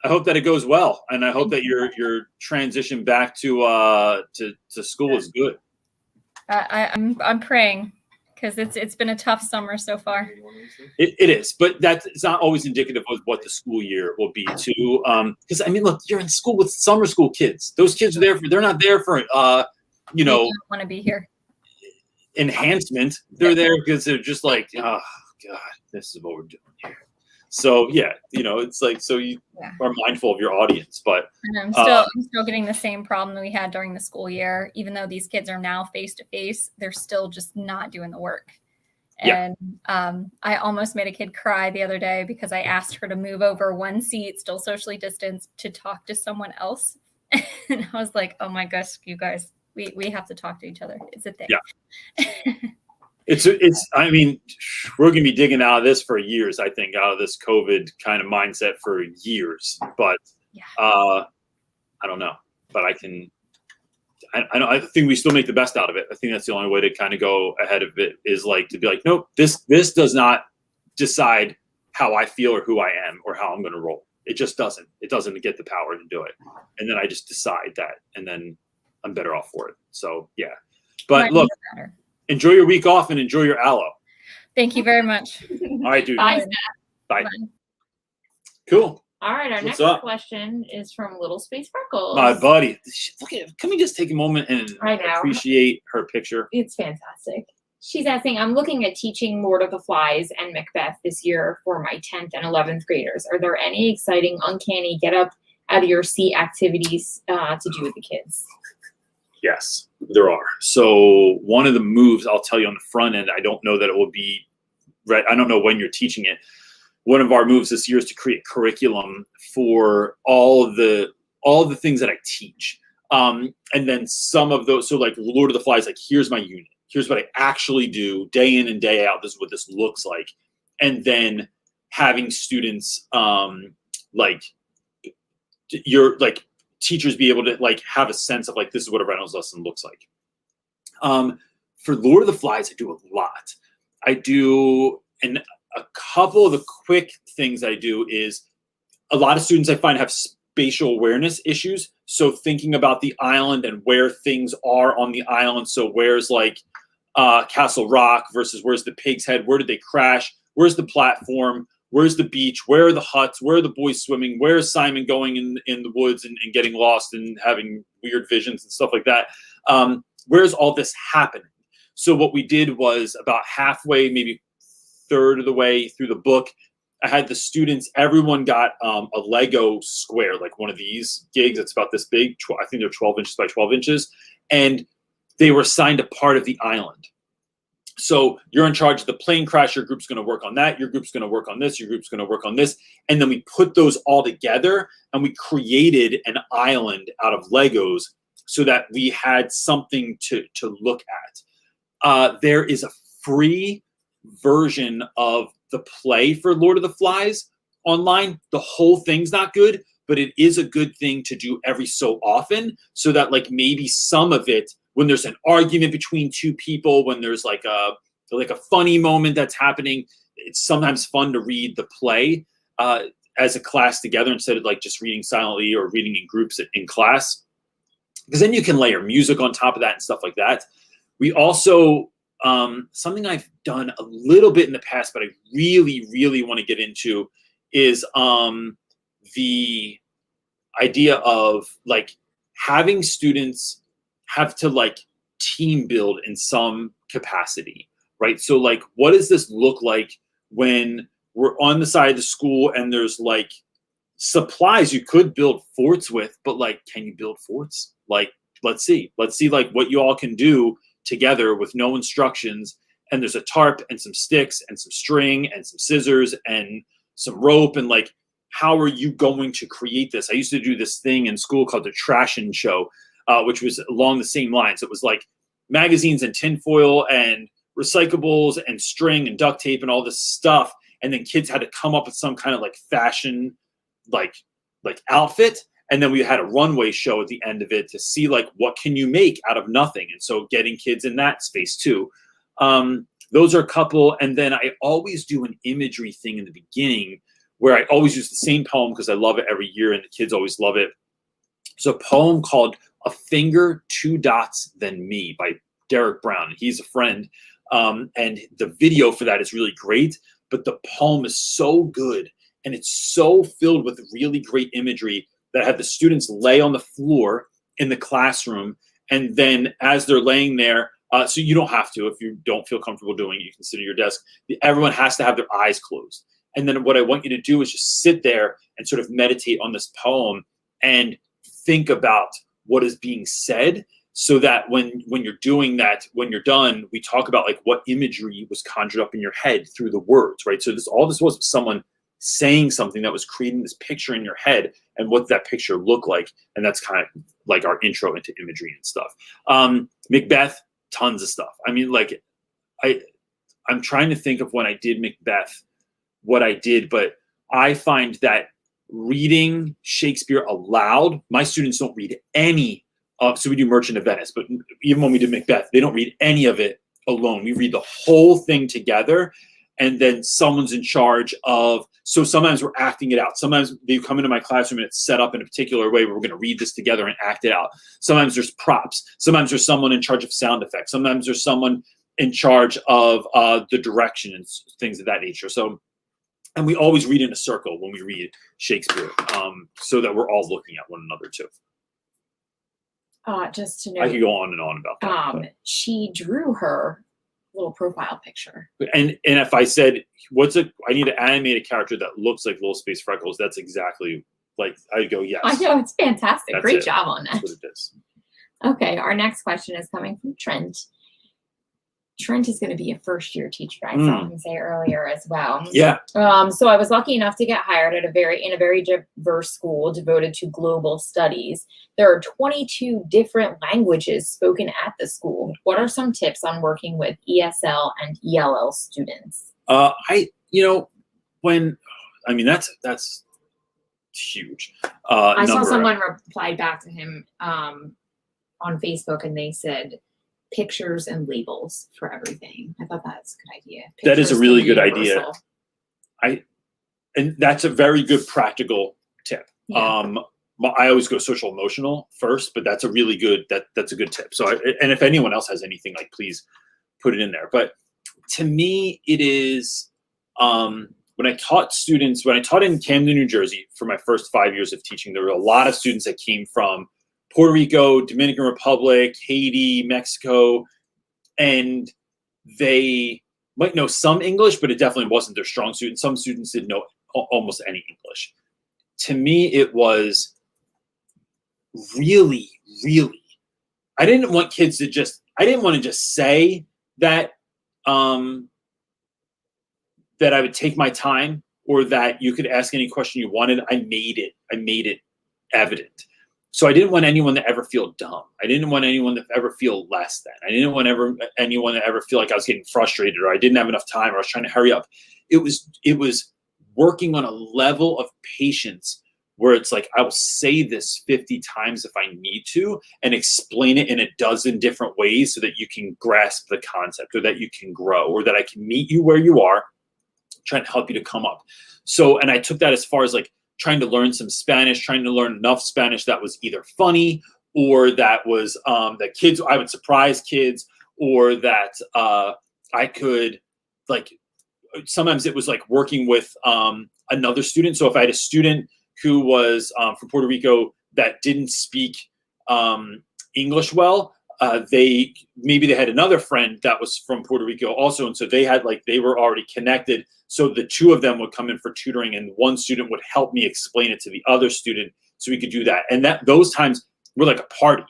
[SPEAKER 1] I hope that it goes well, and I hope that your transition back to school is good.
[SPEAKER 3] I'm praying because it's been a tough summer so far.
[SPEAKER 1] It is, but it's not always indicative of what the school year will be too. Because I mean, look, you're in school with summer school kids. Those kids are they're not there for
[SPEAKER 3] They don't want to be here.
[SPEAKER 1] Enhancement. They're there because they're just like, oh God, this is what we're doing here. So it's like, so you are mindful of your audience, but
[SPEAKER 3] I'm still getting the same problem that we had during the school year. Even though these kids are now face to face, they're still just not doing the work. And I almost made a kid cry the other day because I asked her to move over one seat, still socially distanced, to talk to someone else. And I was like, oh my gosh, you guys, we have to talk to each other. It's a thing.
[SPEAKER 1] Yeah. I mean, we're going to be digging out of this for years, I think, out of this COVID kind of mindset for years. But I don't know. But I think we still make the best out of it. I think that's the only way to kind of go ahead of it, is like to be like, nope, this does not decide how I feel or who I am or how I'm going to roll. It just doesn't. It doesn't get the power to do it. And then I just decide that, and then I'm better off for it. So, yeah. But look. Enjoy your week off and enjoy your aloe.
[SPEAKER 3] Thank you very much.
[SPEAKER 1] All right, dude.
[SPEAKER 2] Bye.
[SPEAKER 1] Bye.
[SPEAKER 3] Bye.
[SPEAKER 1] Cool.
[SPEAKER 2] All right, our
[SPEAKER 1] What's
[SPEAKER 2] next
[SPEAKER 1] up?
[SPEAKER 2] question is from Little Space Freckles.
[SPEAKER 1] My buddy. Look at. Can we just take a moment and
[SPEAKER 2] I know.
[SPEAKER 1] appreciate her picture?
[SPEAKER 2] It's fantastic. She's asking, I'm looking at teaching Lord of the Flies and Macbeth this year for my 10th and 11th graders. Are there any exciting, uncanny, get up out of your seat activities to do with the kids?
[SPEAKER 1] Yes, there are. So one of the moves I'll tell you on the front end, I don't know that it will be right. I don't know when you're teaching it. One of our moves this year is to create curriculum for all the things that I teach. And then some of those, so like Lord of the Flies, like here's my unit. Here's what I actually do day in and day out. This is what this looks like. And then having students like teachers be able to like have a sense of like, this is what a Reynolds lesson looks like. For Lord of the Flies, I do a lot. I do, and a couple of the quick things I do is a lot of students I find have spatial awareness issues. So thinking about the island and where things are on the island. So where's like Castle Rock versus where's the Pig's Head? Where did they crash? Where's the platform? Where's the beach? Where are the huts? Where are the boys swimming? Where is Simon going in the woods and getting lost and having weird visions and stuff like that? Where's all this happening? So what we did was about halfway, maybe third of the way through the book, I had the students, everyone got a Lego square, like one of these gigs. It's about this big. I think they're 12 inches by 12 inches. And they were assigned a part of the island. So you're in charge of the plane crash. Your group's going to work on that. Your group's going to work on this. Your group's going to work on this. And then we put those all together and we created an island out of Legos so that we had something to look at. There is a free version of the play for Lord of the Flies online. The whole thing's not good, but it is a good thing to do every so often so that like maybe some of it, when there's an argument between two people, when there's like a funny moment that's happening, it's sometimes fun to read the play as a class together instead of like just reading silently or reading in groups in class, because then you can layer music on top of that and stuff like that. We also, something I've done a little bit in the past, but I really, really want to get into is the idea of like having students have to like team build in some capacity, right? So like, what does this look like when we're on the side of the school and there's like supplies you could build forts with, but like, can you build forts? Like, let's see like what you all can do together with no instructions. And there's a tarp and some sticks and some string and some scissors and some rope. And like, how are you going to create this? I used to do this thing in school called the Trashin' Show, which was along the same lines. It was like magazines and tinfoil and recyclables and string and duct tape and all this stuff. And then kids had to come up with some kind of like fashion, like outfit. And then we had a runway show at the end of it to see like, what can you make out of nothing? And so getting kids in that space too. Those are a couple. And then I always do an imagery thing in the beginning where I always use the same poem because I love it every year and the kids always love it. It's a poem called A Finger, Two Dots, Then Me by Derek Brown. He's a friend. And the video for that is really great, but the poem is so good. And it's so filled with really great imagery that I had the students lay on the floor in the classroom. And then as they're laying there, so you don't have to, if you don't feel comfortable doing it, you can sit at your desk. Everyone has to have their eyes closed. And then what I want you to do is just sit there and sort of meditate on this poem and think about what is being said, so that when you're doing that, when you're done, we talk about like what imagery was conjured up in your head through the words, right? So all this was someone saying something that was creating this picture in your head and what that picture looked like. And that's kind of like our intro into imagery and stuff. Macbeth, tons of stuff. I mean, like I'm trying to think of when I did Macbeth, what I did, but I find that reading Shakespeare aloud, my students don't read any of, so we do Merchant of Venice, but even when we did Macbeth, they don't read any of it alone. We read the whole thing together, and then someone's in charge of, so sometimes we're acting it out. Sometimes they come into my classroom and it's set up in a particular way where we're going to read this together and act it out. Sometimes there's props. Sometimes there's someone in charge of sound effects. Sometimes there's someone in charge of the direction and things of that nature. So, and we always read in a circle when we read Shakespeare, so that we're all looking at one another too.
[SPEAKER 2] Just to know,
[SPEAKER 1] I could go on and on about that.
[SPEAKER 2] She drew her little profile picture.
[SPEAKER 1] And if I said, I need to animate a character that looks like Little Space Freckles, that's exactly like, I'd go, yes.
[SPEAKER 2] I know, it's fantastic.
[SPEAKER 1] That's
[SPEAKER 2] Great
[SPEAKER 1] it.
[SPEAKER 2] job on that.
[SPEAKER 1] That's what it is.
[SPEAKER 2] Okay, our next question is coming from Trent. Trent is going to be a first-year teacher. I saw him say earlier as well.
[SPEAKER 1] Yeah.
[SPEAKER 2] So I was lucky enough to get hired at a very diverse school devoted to global studies. There are 22 different languages spoken at the school. What are some tips on working with ESL and ELL students?
[SPEAKER 1] That's huge.
[SPEAKER 2] I saw someone replied back to him on Facebook, and they said, pictures and labels for everything. I thought that's a good idea.
[SPEAKER 1] That is a really good
[SPEAKER 2] universal.
[SPEAKER 1] idea. And that's a very good practical tip.
[SPEAKER 2] Yeah.
[SPEAKER 1] I always go social emotional first, but that's a really good, that's a good tip. So, and if anyone else has anything, like, please put it in there. But to me, it is, when I taught in Camden, New Jersey for my first 5 years of teaching, there were a lot of students that came from Puerto Rico, Dominican Republic, Haiti, Mexico, and they might know some English, but it definitely wasn't their strong suit. Some students didn't know almost any English. To me, it was really, I didn't want kids to I didn't want to just say that, that I would take my time, or that you could ask any question you wanted. I made it evident. So I didn't want anyone to ever feel dumb. I didn't want anyone to ever feel less than. I didn't want anyone to ever feel like I was getting frustrated, or I didn't have enough time, or I was trying to hurry up. It was working on a level of patience where it's like, I will say this 50 times if I need to, and explain it in a dozen different ways so that you can grasp the concept, or that you can grow, or that I can meet you where you are, trying to help you to come up. So, and I took that as far as like trying to learn some Spanish, trying to learn enough Spanish that was either funny, or that was that kids, I would surprise kids, or that I could, like, sometimes it was like working with another student. So if I had a student who was from Puerto Rico that didn't speak English well, maybe they had another friend that was from Puerto Rico also, and so they were already connected. So the two of them would come in for tutoring, and one student would help me explain it to the other student, so we could do that. And those times were like a party.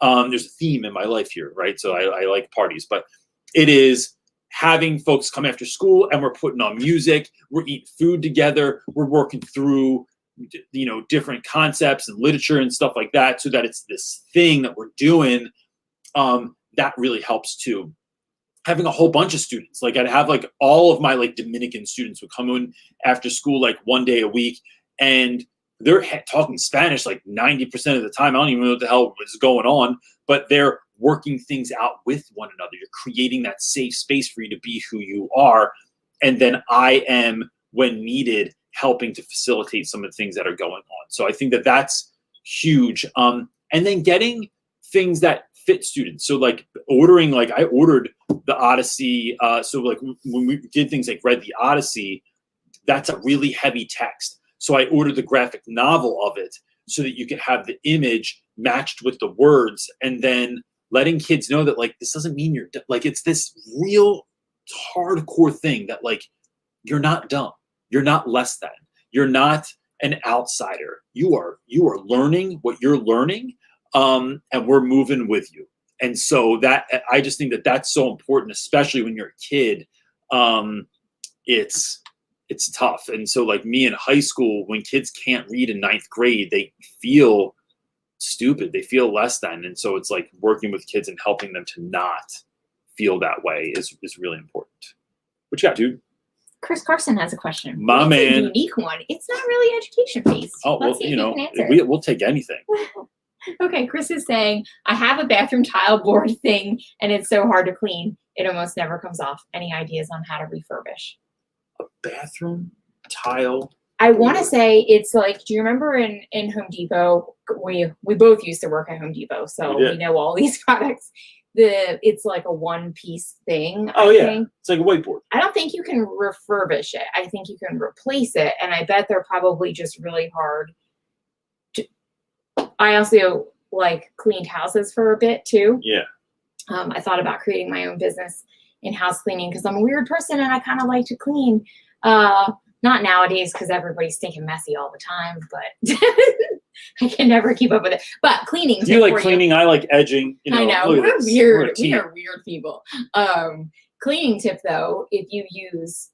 [SPEAKER 1] There's a theme in my life here, right? So I like parties, but it is having folks come after school, and we're putting on music, we're eating food together, we're working through, different concepts and literature and stuff like that, so that it's this thing that we're doing. That really helps too. Having a whole bunch of students, like I'd have like all of my like Dominican students would come in after school like one day a week, and they're talking Spanish like 90% of the time. I don't even know what the hell is going on, but they're working things out with one another. You're creating that safe space for you to be who you are. And then I am, when needed, helping to facilitate some of the things that are going on. So I think that that's huge. And then getting things that fit students. So like ordering, like I ordered the Odyssey. So like when we did things like read the Odyssey, that's a really heavy text. So I ordered the graphic novel of it so that you could have the image matched with the words, and then letting kids know that like, this doesn't mean you're like, it's this real hardcore thing that like, you're not dumb. You're not less than. You're not an outsider. You are learning what you're learning. And we're moving with you. And so that, I just think that that's so important, especially when you're a kid. It's tough. And so like me in high school, when kids can't read in 9th grade, they feel stupid. They feel less than. And so it's like working with kids and helping them to not feel that way is really important. What you got, dude?
[SPEAKER 2] Chris Carson has a question.
[SPEAKER 1] My man.
[SPEAKER 2] A unique one. It's not really education based.
[SPEAKER 1] Oh, well,
[SPEAKER 2] Let's see if you can answer.
[SPEAKER 1] We'll take anything.
[SPEAKER 2] Okay, Chris is saying, I have a bathroom tile board thing, and it's so hard to clean. It almost never comes off. Any ideas on how to refurbish?
[SPEAKER 1] A bathroom tile?
[SPEAKER 2] I want to say it's like, do you remember in Home Depot, we both used to work at Home Depot, so we know all these products. it's like a one-piece thing.
[SPEAKER 1] Oh,
[SPEAKER 2] I think.
[SPEAKER 1] It's like a whiteboard.
[SPEAKER 2] I don't think you can refurbish it. I think you can replace it, and I bet they're probably just really hard. I also like cleaned houses for a bit too.
[SPEAKER 1] Yeah.
[SPEAKER 2] I thought about creating my own business in house cleaning because I'm a weird person and I kind of like to clean. Not nowadays because everybody's stinking messy all the time, but I can never keep up with it. But cleaning.
[SPEAKER 1] You like cleaning. I like edging. You know,
[SPEAKER 2] I know. We're weird. We are weird people. Cleaning tip though, if you use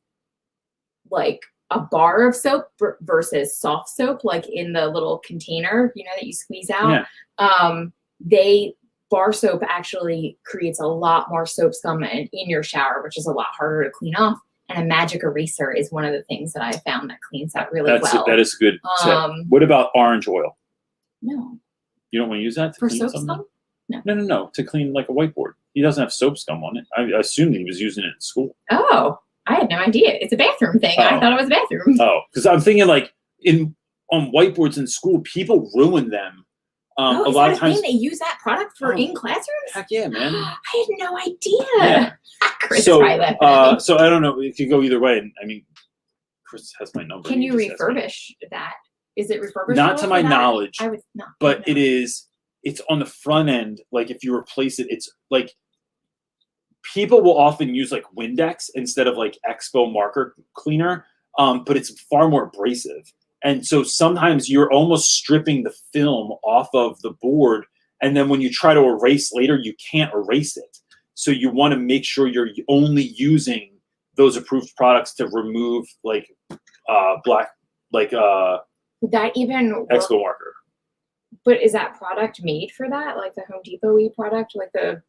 [SPEAKER 2] like a bar of soap versus soft soap, like in the little container, you know, that you squeeze out, bar soap actually creates a lot more soap scum in your shower, which is a lot harder to clean off. And a magic eraser is one of the things that I found that cleans that really well.
[SPEAKER 1] That is a good tip. What about orange oil?
[SPEAKER 2] No.
[SPEAKER 1] You don't want to use that to
[SPEAKER 2] for
[SPEAKER 1] clean
[SPEAKER 2] soap
[SPEAKER 1] something?
[SPEAKER 2] scum?
[SPEAKER 1] No. To clean like a whiteboard. He doesn't have soap scum on it. I assumed he was using it in school.
[SPEAKER 2] Oh, I had no idea. It's a bathroom thing. I thought it was a bathroom.
[SPEAKER 1] Oh, because I'm thinking like on whiteboards in school, people ruin them. A lot of times
[SPEAKER 2] they use that product for in classrooms.
[SPEAKER 1] Heck yeah, man!
[SPEAKER 2] I had no idea.
[SPEAKER 1] Yeah.
[SPEAKER 2] Chris
[SPEAKER 1] so,
[SPEAKER 2] is probably
[SPEAKER 1] so I don't know. It could go either way. And I mean, Chris has my number.
[SPEAKER 2] Can you refurbish that? Is it refurbishable?
[SPEAKER 1] Not to my knowledge.
[SPEAKER 2] I would not.
[SPEAKER 1] But it is. It's on the front end. Like if you replace it, it's like people will often use like Windex instead of like Expo marker cleaner. But it's far more abrasive. And so sometimes you're almost stripping the film off of the board. And then when you try to erase later, you can't erase it. So you want to make sure you're only using those approved products to remove like black, like
[SPEAKER 2] would that even work?
[SPEAKER 1] Expo marker.
[SPEAKER 2] But is that product made for that? Like the Home Depot-y product, like the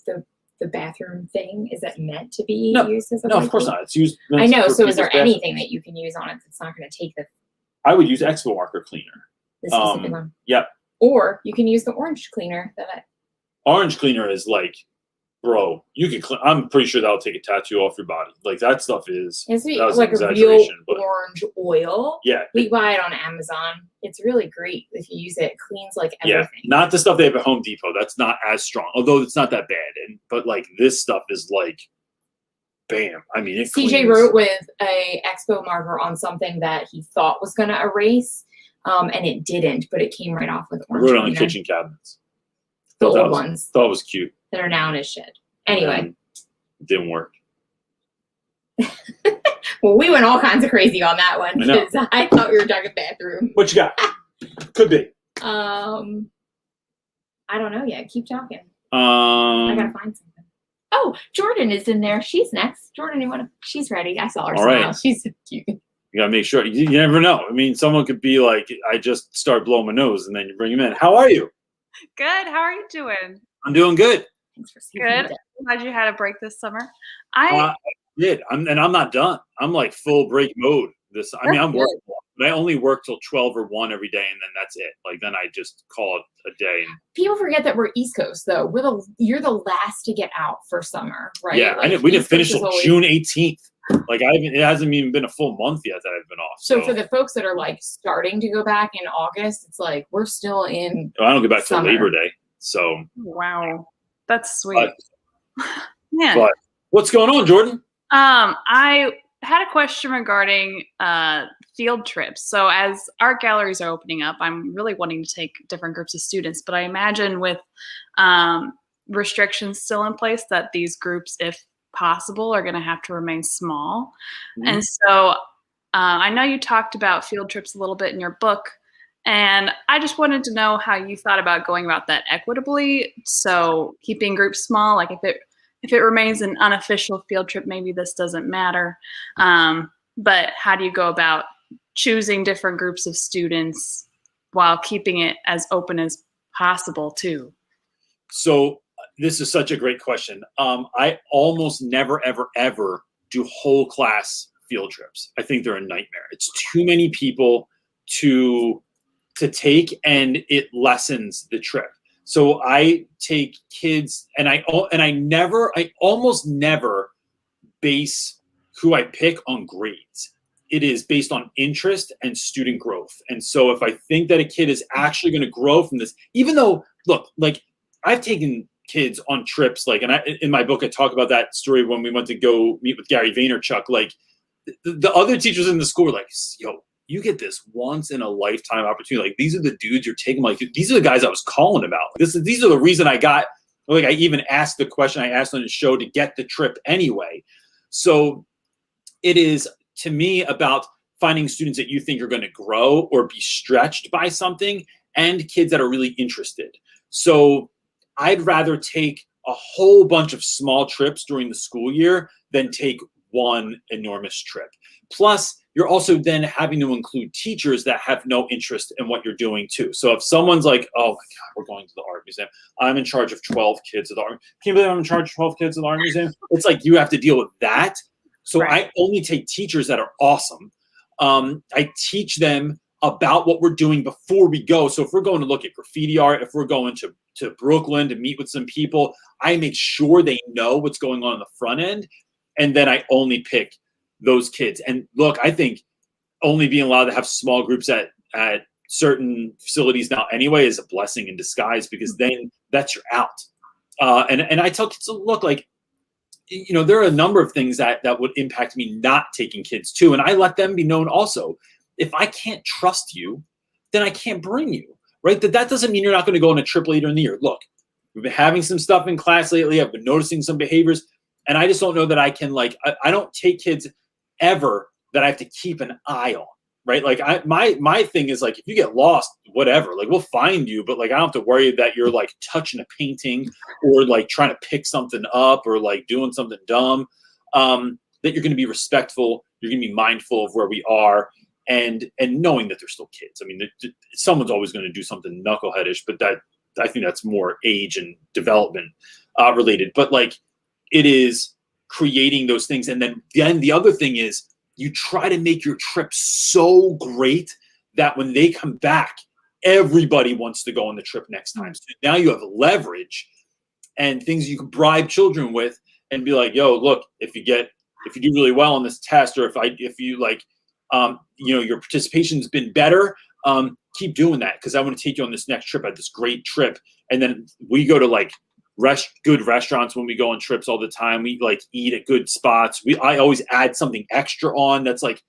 [SPEAKER 2] bathroom thing? Is it meant to be used as a
[SPEAKER 1] No, of course not. It's used.
[SPEAKER 2] I know. So is there anything that you can use on it that's not going to take the...
[SPEAKER 1] I would use Expo marker cleaner.
[SPEAKER 2] The specific one.
[SPEAKER 1] Yeah.
[SPEAKER 2] Or you can use the orange cleaner.
[SPEAKER 1] Orange cleaner is like, bro, you can. I'm pretty sure that'll take a tattoo off your body. Like that stuff is.
[SPEAKER 2] It's like a real orange oil.
[SPEAKER 1] Yeah.
[SPEAKER 2] We buy it on Amazon. It's really great if you use it. It cleans like everything.
[SPEAKER 1] Yeah. Not the stuff they have at Home Depot. That's not as strong. Although it's not that bad. But like this stuff is like, bam. I mean, it
[SPEAKER 2] CJ
[SPEAKER 1] cleans.
[SPEAKER 2] wrote with a Expo marker on something that he thought was going to erase, and it didn't, but it came right off with orange.
[SPEAKER 1] I wrote it on the kitchen cabinets.
[SPEAKER 2] The old ones.
[SPEAKER 1] Thought it was cute.
[SPEAKER 2] That are now in his shed. Anyway.
[SPEAKER 1] It didn't work.
[SPEAKER 2] Well, we went all kinds of crazy on that one because I thought we were talking bathroom.
[SPEAKER 1] What you got? Could be.
[SPEAKER 2] I don't know yet. Keep talking.
[SPEAKER 1] I
[SPEAKER 2] gotta find something. Oh, Jordan is in there. She's next. Jordan, she's ready. I saw her smile.
[SPEAKER 1] Right.
[SPEAKER 2] She's so cute.
[SPEAKER 1] You gotta make sure. You never know. I mean, someone could be like, I just start blowing my nose, and then you bring him in. How are you?
[SPEAKER 4] Good. How are you doing?
[SPEAKER 1] I'm doing good.
[SPEAKER 2] Thanks for
[SPEAKER 4] good. Glad you had a break this summer.
[SPEAKER 1] I did. I'm not done. I'm like full break mode. I'm working, but I only work till 12 or 1 every day, and then that's it. Like then I just call it a day.
[SPEAKER 2] People forget that we're East Coast though. You're the last to get out for summer, right?
[SPEAKER 1] Yeah,
[SPEAKER 2] like,
[SPEAKER 1] we didn't finish till June 18th. Like it hasn't even been a full month yet that I've been off.
[SPEAKER 2] So for the folks that are like starting to go back in August, it's like we're still in.
[SPEAKER 1] I don't go back till Labor Day. So
[SPEAKER 4] wow, that's sweet. Yeah.
[SPEAKER 1] But what's going on, Jordan?
[SPEAKER 4] I had a question regarding field trips. So as art galleries are opening up, I'm really wanting to take different groups of students, but I imagine with restrictions still in place that these groups, if possible, are going to have to remain small. Mm-hmm. And so I know you talked about field trips a little bit in your book, and I just wanted to know how you thought about going about that equitably. So keeping groups small, like if it remains an unofficial field trip, maybe this doesn't matter. But how do you go about choosing different groups of students while keeping it as open as possible too?
[SPEAKER 1] So this is such a great question. I almost never, ever, ever do whole class field trips. I think they're a nightmare. It's too many people to take, and it lessens the trip. So I take kids, and I almost never base who I pick on grades. It is based on interest and student growth. And so if I think that a kid is actually going to grow from this, even though, look, like I've taken kids on trips. Like, and in my book, I talk about that story when we went to go meet with Gary Vaynerchuk. Like, the other teachers in the school were like, yo, you get this once in a lifetime opportunity. Like, these are the dudes you're taking. Like, these are the guys I was calling about. These are the reason I got, like, I even asked the question I asked on the show to get the trip anyway. So it is, to me, about finding students that you think are going to grow or be stretched by something, and kids that are really interested. So I'd rather take a whole bunch of small trips during the school year than take one enormous trip. Plus, you're also then having to include teachers that have no interest in what you're doing too. So if someone's like, oh my God, we're going to the art museum. I'm in charge of 12 kids at the art. Can you believe I'm in charge of 12 kids at the art museum? It's like, you have to deal with that. So I only take teachers that are awesome. I teach them about what we're doing before we go. So if we're going to look at graffiti art, if we're going to Brooklyn to meet with some people, I make sure they know what's going on the front end. And then I only pick those kids. And look, I think only being allowed to have small groups at certain facilities now anyway is a blessing in disguise, because then that's your out. And I tell kids, look, like, you know, there are a number of things that would impact me not taking kids too. And I let them be known also. If I can't trust you, then I can't bring you, right? That doesn't mean you're not going to go on a trip later in the year. Look, we've been having some stuff in class lately. I've been noticing some behaviors, and I just don't know that I can, like, I don't take kids ever that I have to keep an eye on, right? Like, my thing is, like, if you get lost, whatever, like, we'll find you, but like, I don't have to worry that you're like touching a painting or like trying to pick something up or like doing something dumb. That you're going to be respectful. You're going to be mindful of where we are. And knowing that they're still kids. I mean, someone's always going to do something knuckleheadish, but I think that's more age and development related. But like, it is creating those things. And then the other thing is, you try to make your trip so great that when they come back, everybody wants to go on the trip next time. So now you have leverage and things you can bribe children with and be like, yo, look, if you do really well on this test, or if you like, you know, your participation's been better, keep doing that, because I want to take you on this next trip. I had this great trip. And then we go to like good restaurants when we go on trips all the time. We like eat at good spots. I always add something extra on that's like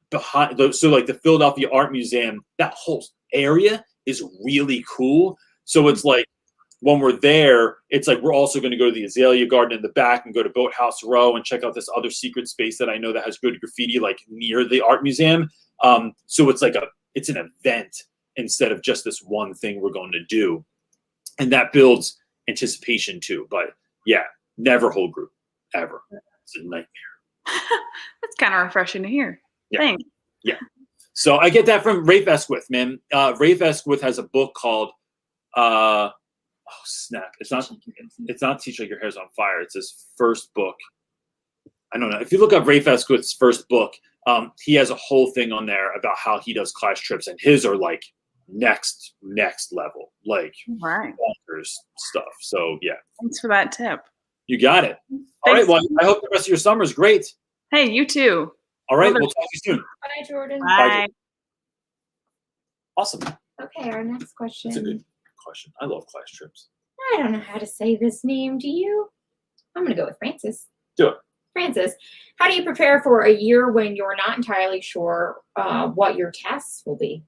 [SPEAKER 1] behind. So like the Philadelphia Art Museum, that whole area is really cool. So it's like, when we're there, it's like we're also going to go to the Azalea Garden in the back and go to Boathouse Row and check out this other secret space that I know that has good graffiti, like near the art museum. So it's like it's an event instead of just this one thing we're going to do. And that builds anticipation too. But yeah, never whole group, ever. It's a nightmare.
[SPEAKER 4] That's kind of refreshing to hear.
[SPEAKER 1] Yeah.
[SPEAKER 4] Thanks.
[SPEAKER 1] Yeah. So I get that from Rafe Esquith, man. Rafe Esquith has a book called, oh snap! It's not Teach Like Your Hair's on Fire. It's his first book. I don't know. If you look up Rafe Esquith's first book, he has a whole thing on there about how he does class trips, and his are like next level, like bonkers stuff. So yeah.
[SPEAKER 4] Thanks for that tip.
[SPEAKER 1] You got it. All right. Well, I hope the rest of your summer is great.
[SPEAKER 4] Hey, you too.
[SPEAKER 1] All right. We'll talk to you soon.
[SPEAKER 2] Bye, Jordan.
[SPEAKER 4] Bye.
[SPEAKER 1] Bye. Awesome.
[SPEAKER 2] Okay, our next question.
[SPEAKER 1] That's a good question. I love class trips.
[SPEAKER 2] I don't know how to say this name. Do you? I'm going to go with Francis.
[SPEAKER 1] Do it.
[SPEAKER 2] Francis, how do you prepare for a year when you're not entirely sure what your tasks will be?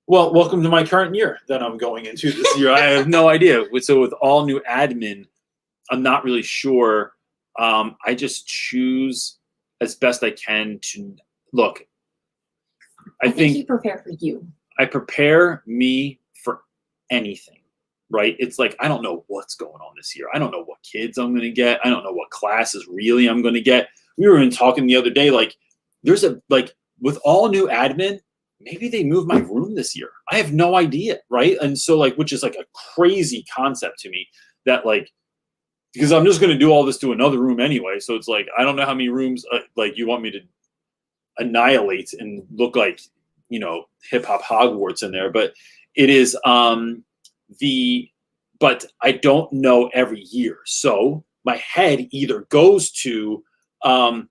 [SPEAKER 1] Well, welcome to my current year that I'm going into this year. I have no idea. So with all new admin, I'm not really sure. I just choose as best I can to look. I think
[SPEAKER 2] you prepare for you.
[SPEAKER 1] I prepare me for anything, right? It's like, I don't know what's going on this year. I don't know what kids I'm going to get. I don't know what classes really I'm going to get. We were even talking the other day, like with all new admin, maybe they move my room this year. I have no idea, right? And so like, which is like a crazy concept to me that like, because I'm just going to do all this to another room anyway. So it's like, I don't know how many rooms like you want me to annihilate and look like, you know, hip hop Hogwarts in there, but it is but I don't know every year. So my head either goes to, oh my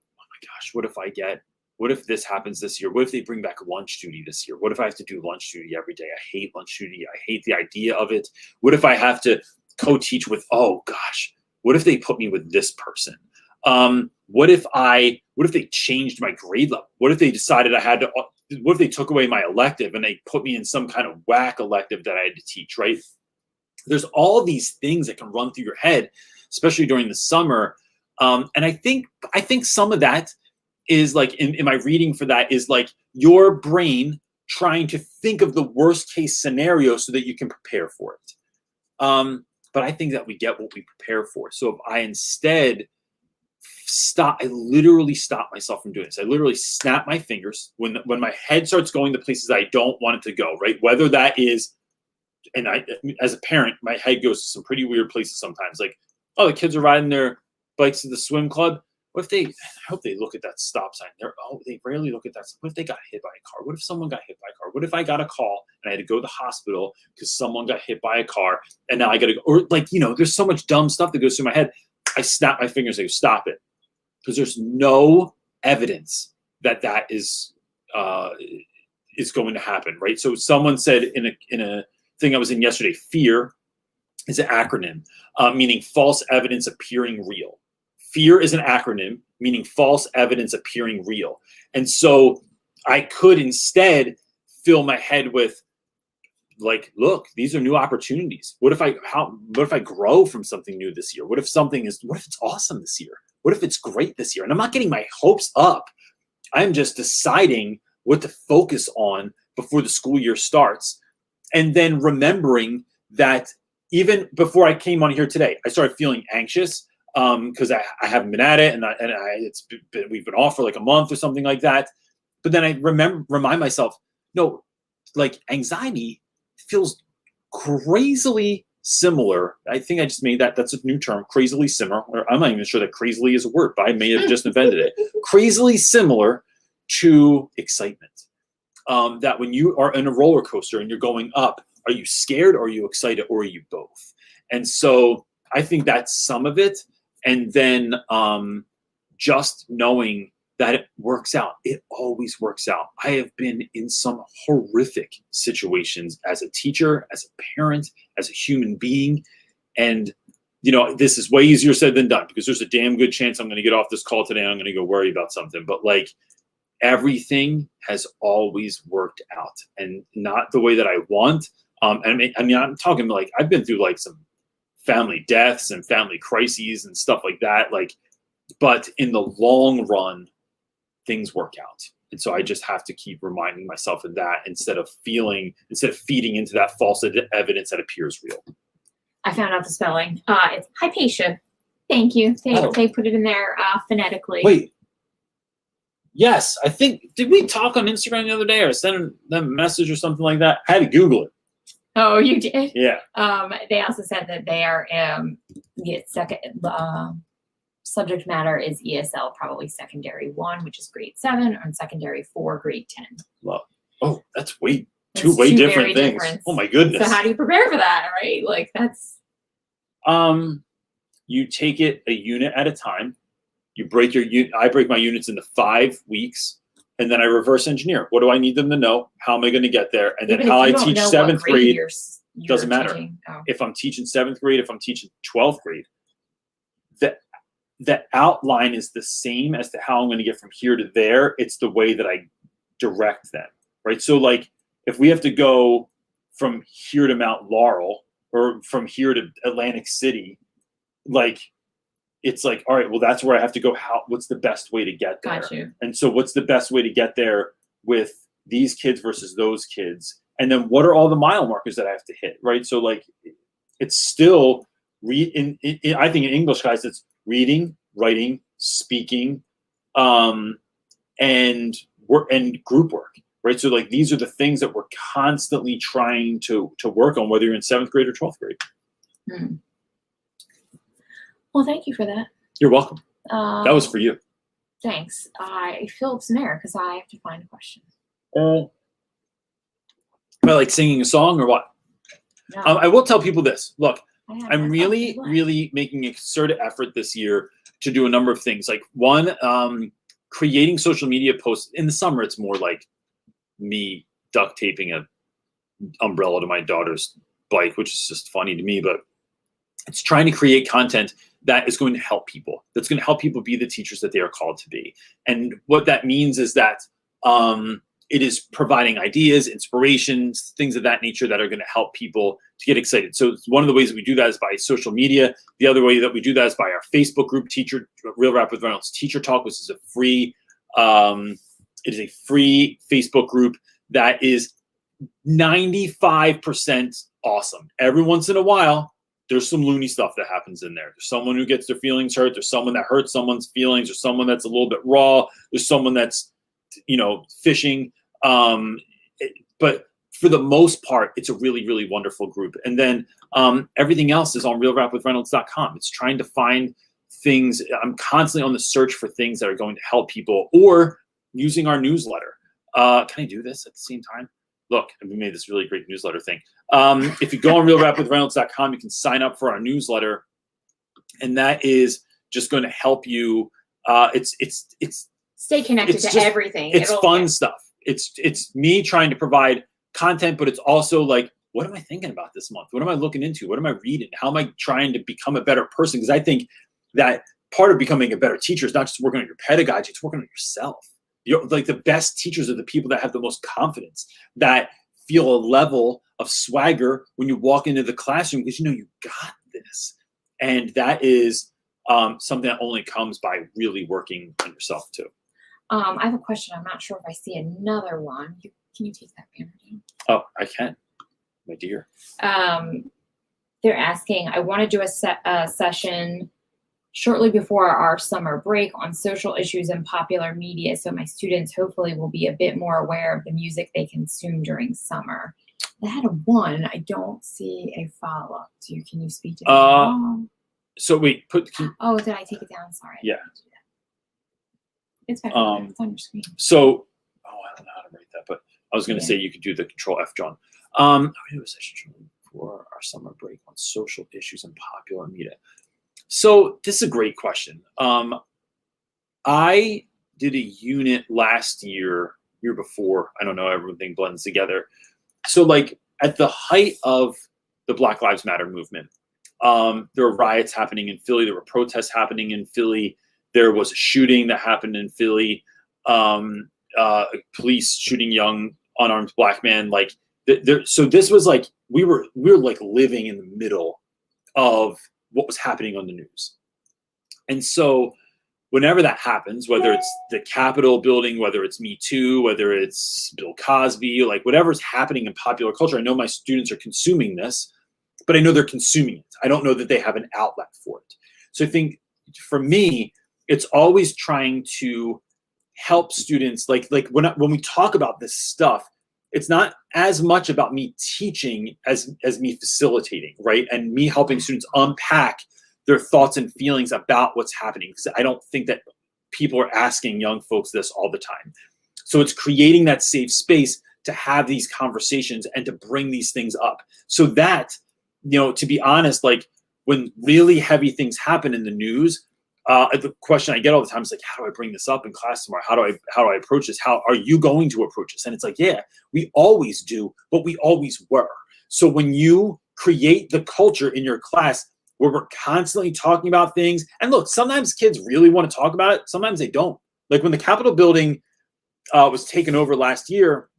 [SPEAKER 1] gosh, what if this happens this year? What if they bring back lunch duty this year? What if I have to do lunch duty every day? I hate lunch duty. I hate the idea of it. What if I have to co-teach with, oh gosh, what if they put me with this person? What if they changed my grade level? What if they decided what if they took away my elective and they put me in some kind of whack elective that I had to teach, right? There's all these things that can run through your head, especially during the summer. And I think some of that is like, in my reading for that, is like your brain trying to think of the worst case scenario so that you can prepare for it. But I think that we get what we prepare for. So if I instead I literally stop myself from doing this. I literally snap my fingers when my head starts going to places I don't want it to go, right? Whether that is, and as a parent, my head goes to some pretty weird places sometimes. Like, oh, the kids are riding their bikes to the swim club. What if I hope they look at that stop sign. They rarely look at that. What if they got hit by a car? What if someone got hit by a car? What if I got a call and I had to go to the hospital because someone got hit by a car and now I got to go? Or like, there's so much dumb stuff that goes through my head. I snap my fingers and go, stop it. Because there's no evidence that is going to happen, right? So someone said in a thing I was in yesterday, FEAR is an acronym, meaning false evidence appearing real. FEAR is an acronym, meaning false evidence appearing real. And so I could instead fill my head with, like, look, these are new opportunities. What if I grow from something new this year? What if it's awesome this year? What if it's great this year? And I'm not getting my hopes up. I'm just deciding what to focus on before the school year starts. And then remembering that even before I came on here today, I started feeling anxious because I haven't been at it, and we've been off for like a month or something like that. But then I remind myself, no, like anxiety feels crazily similar. I think I just made that's a new term, crazily similar. Or I'm not even sure that crazily is a word, but I may have just invented it. Crazily similar to excitement. That when you are in a roller coaster and you're going up, are you scared or are you excited or are you both? And so I think that's some of it. And then just knowing that it works out. It always works out. I have been in some horrific situations as a teacher, as a parent, as a human being. And, this is way easier said than done because there's a damn good chance I'm going to get off this call today and I'm going to go worry about something. But like everything has always worked out and not the way that I want. I'm talking like I've been through like some family deaths and family crises and stuff like that. But in the long run, things work out. And so I just have to keep reminding myself of that instead of feeding into that false evidence that appears real.
[SPEAKER 2] I found out the spelling. It's Hypatia. Thank you. They put it in there phonetically.
[SPEAKER 1] Wait. Yes, I think, did we talk on Instagram the other day or send them a message or something like that? I had to Google it.
[SPEAKER 2] Oh, you did?
[SPEAKER 1] Yeah.
[SPEAKER 2] They also said that they are second subject matter is ESL, probably secondary 1, which is grade 7, and secondary 4, grade 10.
[SPEAKER 1] Love. Oh, that's two way different things. Oh my goodness.
[SPEAKER 2] So how do you prepare for that, right? Like that's.
[SPEAKER 1] You take it a unit at a time. You break I break my units into 5 weeks, and then I reverse engineer. What do I need them to know? How am I going to get there? And then how I teach 7th grade doesn't matter. Oh. If I'm teaching 7th grade, if I'm teaching 12th grade, the outline is the same as to how I'm going to get from here to there. It's the way that I direct them, right? So like if we have to go from here to Mount Laurel or from here to Atlantic City, like it's like, all right, well, that's where I have to go. What's the best way to get there?
[SPEAKER 2] Got you.
[SPEAKER 1] And so what's the best way to get there with these kids versus those kids? And then what are all the mile markers that I have to hit, right? So like it's still I think in English, guys, it's reading, writing, speaking, and group work, right? So like these are the things that we're constantly trying to work on, whether you're in 7th grade or 12th grade.
[SPEAKER 2] Hmm. Well, thank you for that.
[SPEAKER 1] You're welcome. That was for you.
[SPEAKER 2] Thanks. I feel up some air because I have to find a question.
[SPEAKER 1] Am I like singing a song or what?
[SPEAKER 2] No.
[SPEAKER 1] I will tell people this. Look, I'm
[SPEAKER 2] really
[SPEAKER 1] making a concerted effort this year to do a number of things. Like one, creating social media posts. In the summer, it's more like me duct taping an umbrella to my daughter's bike, which is just funny to me. But It's trying to create content that is going to help people, that's going to help people be the teachers that they are called to be. And what that means is that it is providing ideas, inspirations, things of that nature that are going to help people to get excited. So one of the ways that we do that is by social media. The other way that we do that is by our Facebook group, Real Rap with Reynolds Teacher Talk, which is a free, it is a free Facebook group that is 95% awesome. Every once in a while, there's some loony stuff that happens in there. There's someone who gets their feelings hurt. There's someone that hurts someone's feelings. There's someone that's a little bit raw. There's someone that's, fishing. But for the most part, it's a really, really wonderful group. And then everything else is on realrapwithreynolds.com. It's trying to find things. I'm constantly on the search for things that are going to help people, or using our newsletter. Can I do this at the same time? Look, we made this really great newsletter thing. If you go on realrapwithreynolds.com, you can sign up for our newsletter, and that is just going to help you. It's
[SPEAKER 2] stay connected to everything.
[SPEAKER 1] It's fun stuff. It's me trying to provide content, but it's also like, what am I thinking about this month? What am I looking into? What am I reading? How am I trying to become a better person? Because I think that part of becoming a better teacher is not just working on your pedagogy, it's working on yourself. Like the best teachers are the people that have the most confidence, that feel a level of swagger when you walk into the classroom because you got this. And that is something that only comes by really working on yourself too.
[SPEAKER 2] I have a question. I'm not sure if I see another one. Can you take that banner down?
[SPEAKER 1] Oh, I can, my dear.
[SPEAKER 2] They're asking, I want to do a session shortly before our summer break on social issues and popular media, so my students hopefully will be a bit more aware of the music they consume during summer. I had a one. I don't see a follow-up. Can you speak to that?
[SPEAKER 1] So wait,
[SPEAKER 2] oh, did I take it down? Sorry.
[SPEAKER 1] Yeah.
[SPEAKER 2] It's back on your screen.
[SPEAKER 1] So, I don't know how to write that, but I was going to say you could do the Control F, John. I do a session for our summer break on social issues and popular media. So this is a great question. I did a unit last year before. I don't know, everything blends together. So like at the height of the Black Lives Matter movement, there were riots happening in Philly. There were protests happening in Philly. There was a shooting that happened in Philly. Police shooting young unarmed black men. Like so this was like, we were like living in the middle of what was happening on the news. And so whenever that happens, whether it's the Capitol building, whether it's Me Too, whether it's Bill Cosby, like whatever's happening in popular culture, I know my students are consuming this, but I know they're consuming it. I don't know that they have an outlet for it. So I think for me, it's always trying to help students. Like when we talk about this stuff, it's not as much about me teaching as me facilitating, right? And me helping students unpack their thoughts and feelings about what's happening. Because I don't think that people are asking young folks this all the time. So it's creating that safe space to have these conversations and to bring these things up. So that, to be honest, like when really heavy things happen in the news, the question I get all the time is like, how do I bring this up in class tomorrow? How do I approach this? How are you going to approach this? And it's like, yeah, we always do, but we always were. So when you create the culture in your class where we're constantly talking about things, and look, sometimes kids really want to talk about it. Sometimes they don't. Like when the Capitol building was taken over last year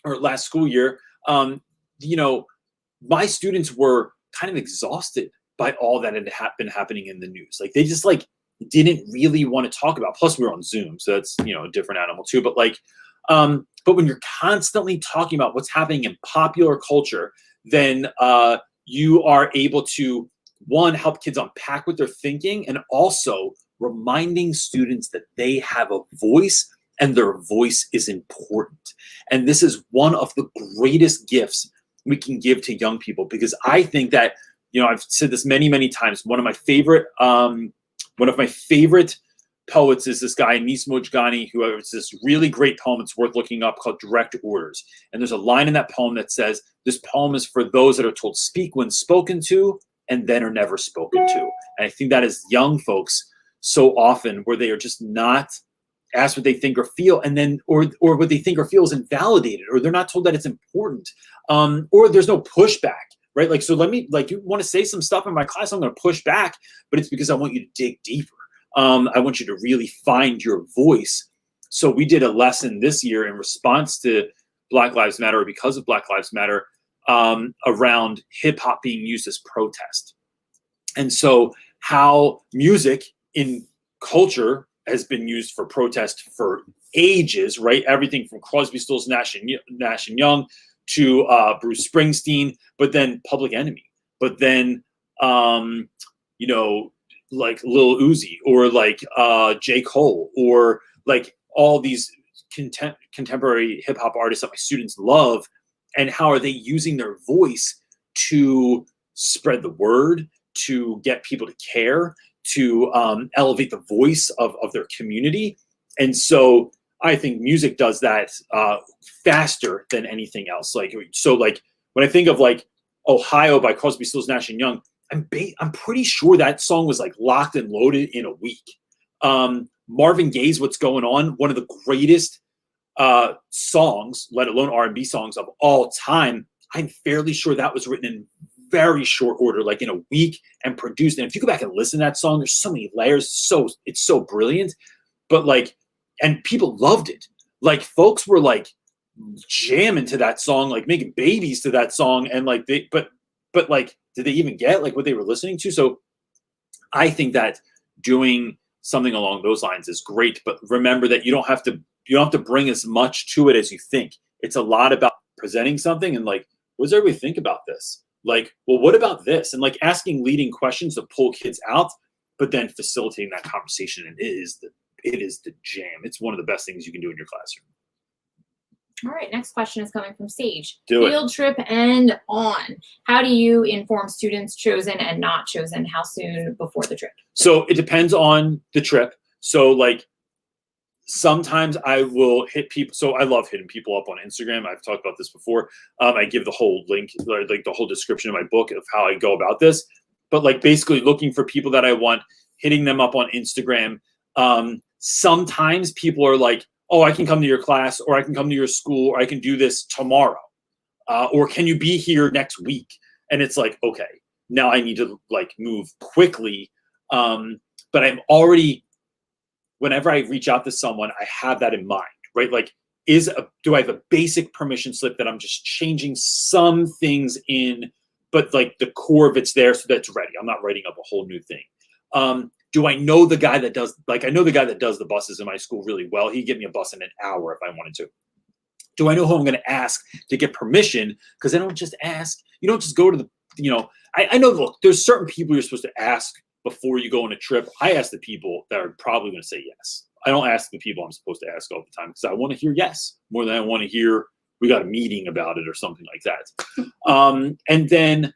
[SPEAKER 1] or last school year, my students were kind of exhausted by all that had been happening in the news. Like they just didn't really want to talk about. Plus we were on Zoom, so that's a different animal too. But but when you're constantly talking about what's happening in popular culture, then you are able to, one, help kids unpack what they're thinking, and also reminding students that they have a voice and their voice is important. And this is one of the greatest gifts we can give to young people, because I think that, I've said this many, many times. One of my favorite poets is this guy, Nismo Jgani, who has this really great poem it's worth looking up called Direct Orders. And there's a line in that poem that says, this poem is for those that are told speak when spoken to and then are never spoken to. And I think that is young folks so often where they are just not asked what they think or feel, and then or what they think or feel is invalidated, or they're not told that it's important, or there's no pushback. right? Like, so let me, like, you want to say some stuff in my class, I'm going to push back, but it's because I want you to dig deeper. I want you to really find your voice. So we did a lesson this year in response to Black Lives Matter, or because of Black Lives Matter, around hip hop being used as protest. And so how music in culture has been used for protest for ages, right? Everything from Crosby, Stills, Nash and Young to Bruce Springsteen, but then Public Enemy, but then you know, like Lil Uzi, or like J. Cole, or like all these contemporary hip hop artists that my students love, and how are they using their voice to spread the word, to get people to care, to elevate the voice of their community. And so I think music does that faster than anything else. Like, so like when I think of like Ohio by Crosby, Stills, Nash and Young, I'm pretty sure that song was like locked and loaded in a week. Marvin Gaye's What's Going On, one of the greatest songs, let alone R&B songs of all time. I'm fairly sure that was written in very short order, like in a week, and produced. And if you go back and listen to that song, there's so many layers. It's so brilliant. But like, and people loved it. Like, folks were like jamming to that song, like making babies to that song. And like but like, did they even get like what they were listening to? So I think that doing something along those lines is great. But remember that you don't have to bring as much to it as you think. It's a lot about presenting something and like, what does everybody think about this? Like, well, what about this? And like asking leading questions to pull kids out, but then facilitating that conversation. And it is the jam. It's one of the best things you can do in your classroom.
[SPEAKER 2] All right, next question is coming from Sage.
[SPEAKER 1] Do it.
[SPEAKER 2] Field trip and on. How do you inform students chosen and not chosen? How soon before the trip?
[SPEAKER 1] So it depends on the trip. So like, sometimes I will hit people. So I love hitting people up on Instagram. I've talked about this before. I give the whole link, like the whole description of my book of how I go about this. But like basically looking for people that I want, hitting them up on Instagram. Sometimes people are like, oh, I can come to your class, or I can come to your school, or I can do this tomorrow. Or can you be here next week? And it's like, okay, now I need to like move quickly. But I'm already, whenever I reach out to someone, I have that in mind, right? Like, do I have a basic permission slip that I'm just changing some things in, but like the core of it's there so that it's ready. I'm not writing up a whole new thing. Do I know the guy that does, like, I know the guy that does the buses in my school really well. He'd get me a bus in an hour if I wanted to. Do I know who I'm going to ask to get permission? Because I don't just ask. You don't just go to the, you know, I know, look, there's certain people you're supposed to ask before you go on a trip. I ask the people that are probably going to say yes. I don't ask the people I'm supposed to ask all the time because I want to hear yes more than I want to hear we got a meeting about it or something like that. And then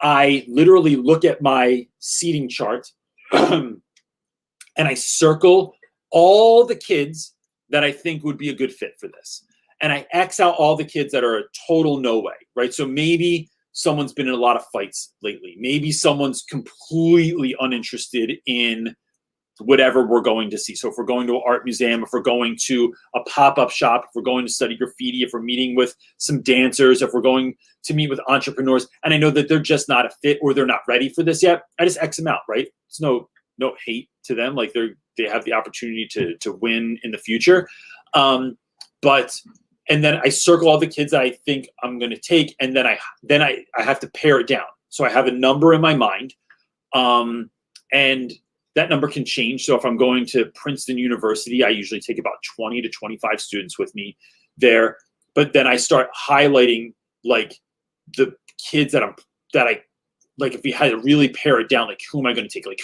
[SPEAKER 1] I literally look at my seating chart and I circle all the kids that I think would be a good fit for this. And I X out all the kids that are a total no way, right? So maybe someone's been in a lot of fights lately. Maybe someone's completely uninterested in whatever we're going to see. So if we're going to an art museum, if we're going to a pop-up shop, if we're going to study graffiti, if we're meeting with some dancers, if we're going to meet with entrepreneurs, and I know that they're just not a fit or they're not ready for this yet, I just X them out, right? It's no hate to them. Like they have the opportunity to win in the future. And then I circle all the kids that I think I'm going to take, and then I have to pare it down. So I have a number in my mind, and that number can change. So if I'm going to Princeton University, I usually take about 20 to 25 students with me there. But then I start highlighting like the kids that I like. If we had to really pare it down, like who am I going to take? Like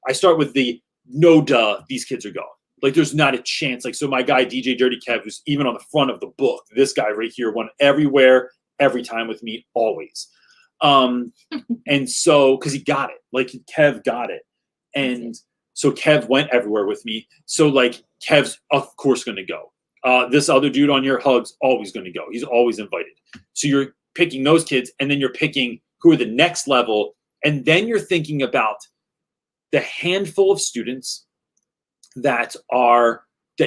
[SPEAKER 1] I start with the no duh, these kids are going. Like there's not a chance. Like, so my guy, DJ Dirty Kev, who's even on the front of the book, this guy right here won everywhere, every time with me, always. And so, cause he got it, like Kev got it. And so Kev went everywhere with me. So like Kev's of course going to go. This other dude on your hug's always going to go. He's always invited. So you're picking those kids, and then you're picking who are the next level. And then you're thinking about the handful of students that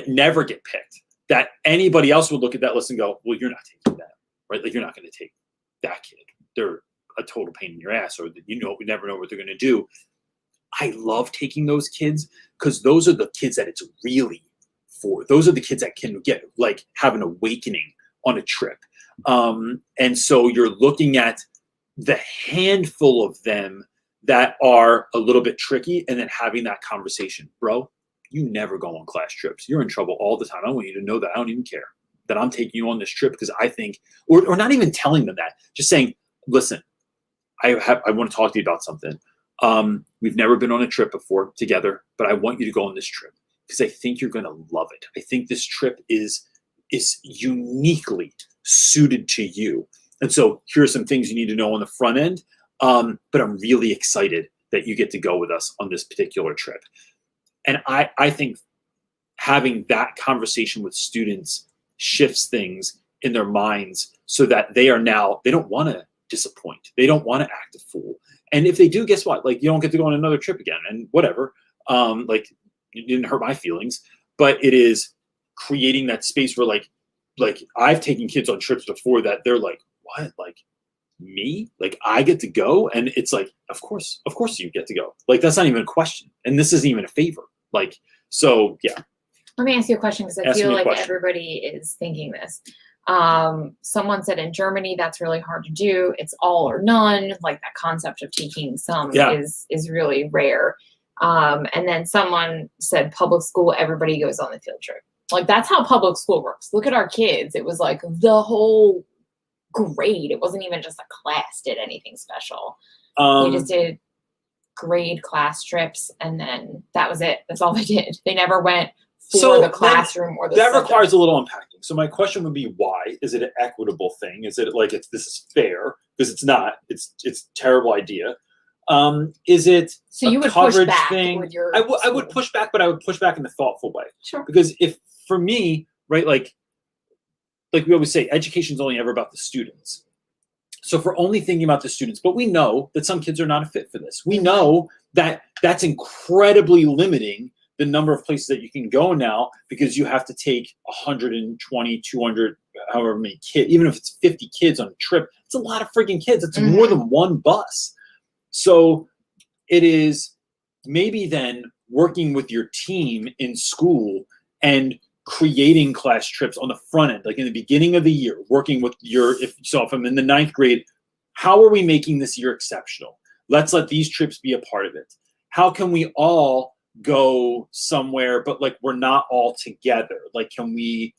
[SPEAKER 1] never get picked, that anybody else would look at that list and go, well, you're not taking that, right? Like you're not going to take that kid. They're a total pain in your ass, or that we never know what they're going to do. I love taking those kids because those are the kids that it's really for. Those are the kids that can get have an awakening on a trip. And so you're looking at the handful of them that are a little bit tricky and then having that conversation. Bro, you never go on class trips. You're in trouble all the time. I want you to know that I don't even care that I'm taking you on this trip because I think, or not even telling them that, just saying, listen, I want to talk to you about something. We've never been on a trip before together, but I want you to go on this trip because I think you're going to love it. I think this trip is uniquely suited to you. And so here are some things you need to know on the front end. But I'm really excited that you get to go with us on this particular trip. And I think having that conversation with students shifts things in their minds so that they don't want to disappoint. They don't want to act a fool. And if they do, guess what? You don't get to go on another trip again and whatever. It didn't hurt my feelings, but it is creating that space where I've taken kids on trips before that they're like, what? Me? I get to go? And it's of course you get to go. That's not even a question. And this isn't even a favor. So yeah.
[SPEAKER 2] Let me ask you a question because I feel like everybody is thinking this. Someone said in Germany that's really hard to do. It's all or none. That concept of taking some is really rare. And then someone said public school, everybody goes on the field trip. That's how public school works. Look at our kids. It was the whole grade. It wasn't even just a class did anything special. They just did grade class trips, and then that was it. That's all they did. They never went for the classroom or the
[SPEAKER 1] that
[SPEAKER 2] subject.
[SPEAKER 1] Requires a little unpacking. So my question would be, why? Is it an equitable thing? Is it this is fair? Because it's not. It's a terrible idea. Is it
[SPEAKER 2] so you would push back thing? With your
[SPEAKER 1] I would push back, but I would push back in a thoughtful way.
[SPEAKER 2] Sure.
[SPEAKER 1] Because if for me, right, like we always say, education is only ever about the students. So if we're only thinking about the students, but we know that some kids are not a fit for this. We know that that's incredibly limiting the number of places that you can go now because you have to take 120, 200, however many kids, even if it's 50 kids on a trip, it's a lot of freaking kids. It's more than one bus. So it is maybe then working with your team in school and creating class trips on the front end, in the beginning of the year, working with if I'm in the 9th grade, how are we making this year exceptional? Let's let these trips be a part of it. How can we all go somewhere, but we're not all together? Can we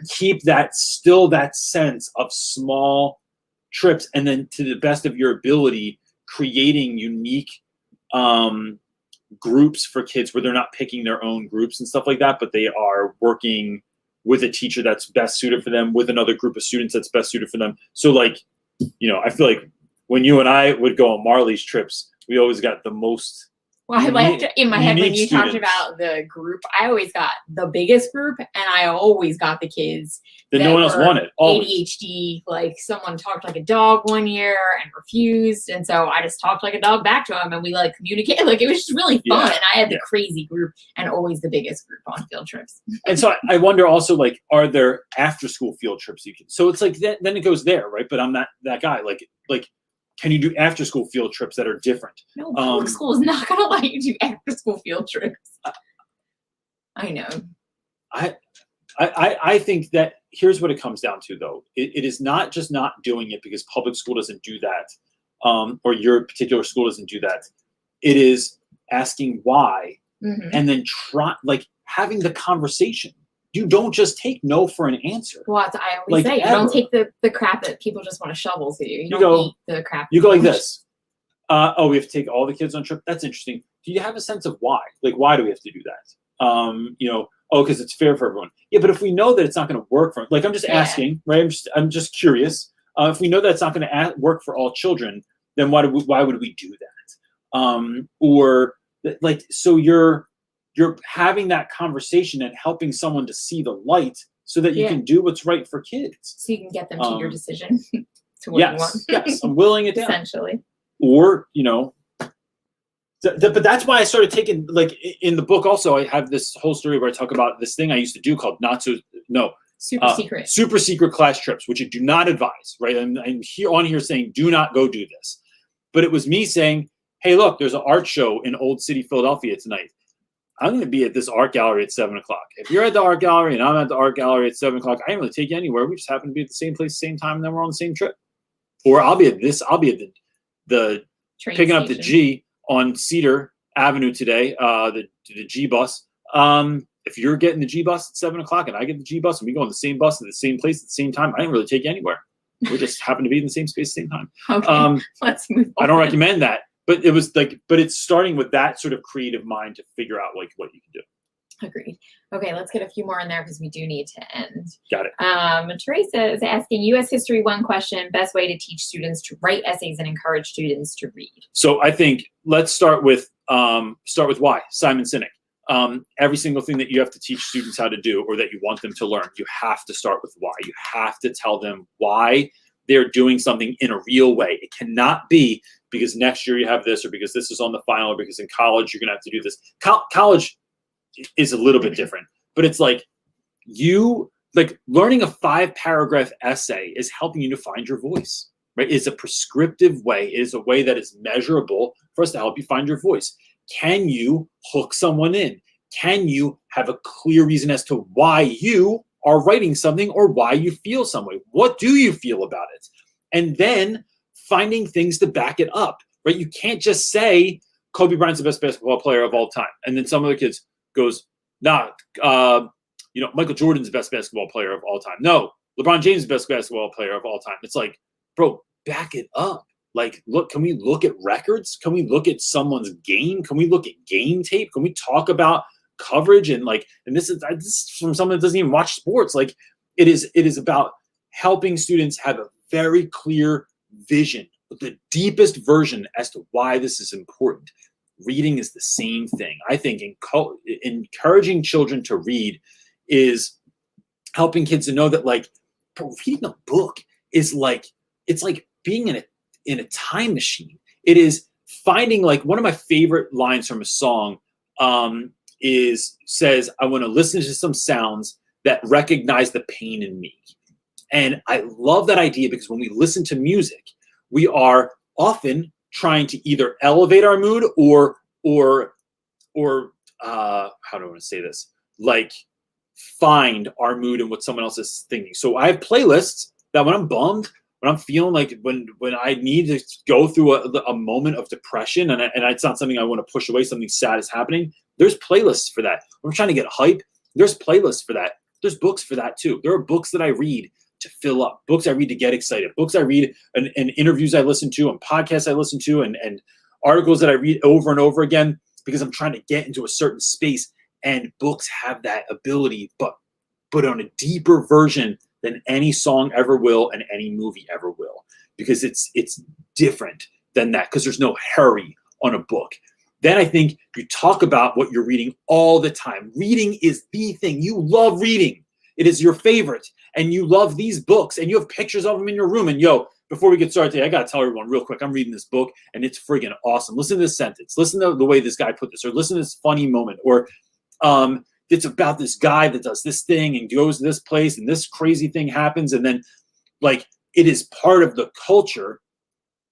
[SPEAKER 1] keep that sense of small trips and then to the best of your ability, creating unique groups for kids where they're not picking their own groups and stuff like that, but they are working with a teacher that's best suited for them, with another group of students that's best suited for them. So I feel like when you and I would go on Marley's trips, we always got the most.
[SPEAKER 2] Well, in my head, when you talked about the group, I always got the biggest group, and I always got the kids
[SPEAKER 1] that no one else wanted. Always.
[SPEAKER 2] ADHD, someone talked like a dog one year and refused, and so I just talked like a dog back to him, and we communicated. It was just really fun, and I had the crazy group and always the biggest group on field trips.
[SPEAKER 1] And so I wonder also, are there after-school field trips you can? So it's that, then it goes there, right? But I'm not that guy. Can you do after-school field trips that are different?
[SPEAKER 2] No, public school is not going to let you do after-school field trips. I know.
[SPEAKER 1] I think that here's what it comes down to, though. It is not just not doing it because public school doesn't do that, or your particular school doesn't do that. It is asking why, and then having the conversation. You don't just take no for an answer.
[SPEAKER 2] Well, I always say, you don't take the crap that people just want to shovel to you. You don't
[SPEAKER 1] go,
[SPEAKER 2] eat the crap.
[SPEAKER 1] You go like this. We have to take all the kids on trip. That's interesting. Do you have a sense of why? Why do we have to do that? Because it's fair for everyone. Yeah, but if we know that it's not going to work for, I'm just asking, right? I'm just curious. If we know that it's not going to work for all children, then why would we do that? So you're having that conversation and helping someone to see the light so that you can do what's right for kids. So
[SPEAKER 2] you can get them to your decision to what you want.
[SPEAKER 1] Yes, I'm willing it down.
[SPEAKER 2] Essentially.
[SPEAKER 1] Or, but that's why I started taking, in the book also, I have this whole story where I talk about this thing I used to do called super secret class trips, which I do not advise, right? I'm here saying do not go do this. but it was me saying, hey, look, there's an art show in Old City, Philadelphia tonight. I'm going to be at this art gallery at 7 o'clock. If you're at the art gallery and I'm at the art gallery at 7 o'clock, I didn't really take you anywhere. We just happen to be at the same place, same time, and then we're on the same trip. Or I'll be at the
[SPEAKER 2] Train
[SPEAKER 1] picking up the
[SPEAKER 2] station.
[SPEAKER 1] G on Cedar Avenue today, the G bus. If you're getting the G bus at 7 o'clock and I get the G bus and we go on the same bus at the same place at the same time, I didn't really take you anywhere. We just happen to be in the same space at the same time.
[SPEAKER 2] Okay, let's move on.
[SPEAKER 1] I don't recommend that. But it was like, but it's starting with that sort of creative mind to figure out like what you can do.
[SPEAKER 2] Agreed. Okay, let's get a few more in there because we do need to end.
[SPEAKER 1] Got it.
[SPEAKER 2] Teresa is asking, U.S. History 1 question, best way to teach students to write essays and encourage students to read.
[SPEAKER 1] So I think let's start with why. Simon Sinek. Every single thing that you have to teach students how to do or that you want them to learn, you have to start with why. You have to tell them why they're doing something in a real way. It cannot be because next year you have this, or because this is on the final, or because in college you're going to have to do this. College is a little bit different, but it's like learning a 5-paragraph essay is helping you to find your voice, right? It's a prescriptive way. It is a way that is measurable for us to help you find your voice. Can you hook someone in? Can you have a clear reason as to why you are writing something or why you feel some way? What do you feel about it? And then finding things to back it up, right? You can't just say Kobe Bryant's the best basketball player of all time, and then some other kids goes, nah, Michael Jordan's the best basketball player of all time. No, LeBron James is the best basketball player of all time. It's like, bro, back it up. Like, look, can we look at records? Can we look at someone's game? Can we look at game tape? Can we talk about coverage? And this is from someone that doesn't even watch sports. Like, it is about helping students have a very clear vision, the deepest version as to why this is important. Reading is the same thing. I think encouraging children to read is helping kids to know that reading a book is it's like being in a time machine. It is finding one of my favorite lines from a song says, I want to listen to some sounds that recognize the pain in me. And I love that idea because when we listen to music, we are often trying to either elevate our mood or how do I want to say this? Find our mood and what someone else is thinking. So I have playlists that when I'm bummed, when I'm feeling when I need to go through a moment of depression and it's not something I want to push away, something sad is happening, there's playlists for that. When I'm trying to get hype, there's playlists for that. There's books for that too. There are books that I read to fill up, books I read to get excited, books I read and interviews I listen to and podcasts I listen to and articles that I read over and over again because I'm trying to get into a certain space. And books have that ability, but on a deeper version than any song ever will and any movie ever will, because it's different than that because there's no hurry on a book. Then I think you talk about what you're reading all the time. Reading is the thing. You love reading. It is your favorite. And you love these books and you have pictures of them in your room. And before we get started today, I got to tell everyone real quick, I'm reading this book and it's friggin' awesome. Listen to this sentence. Listen to the way this guy put this, or listen to this funny moment, or it's about this guy that does this thing and goes to this place and this crazy thing happens. And then it is part of the culture.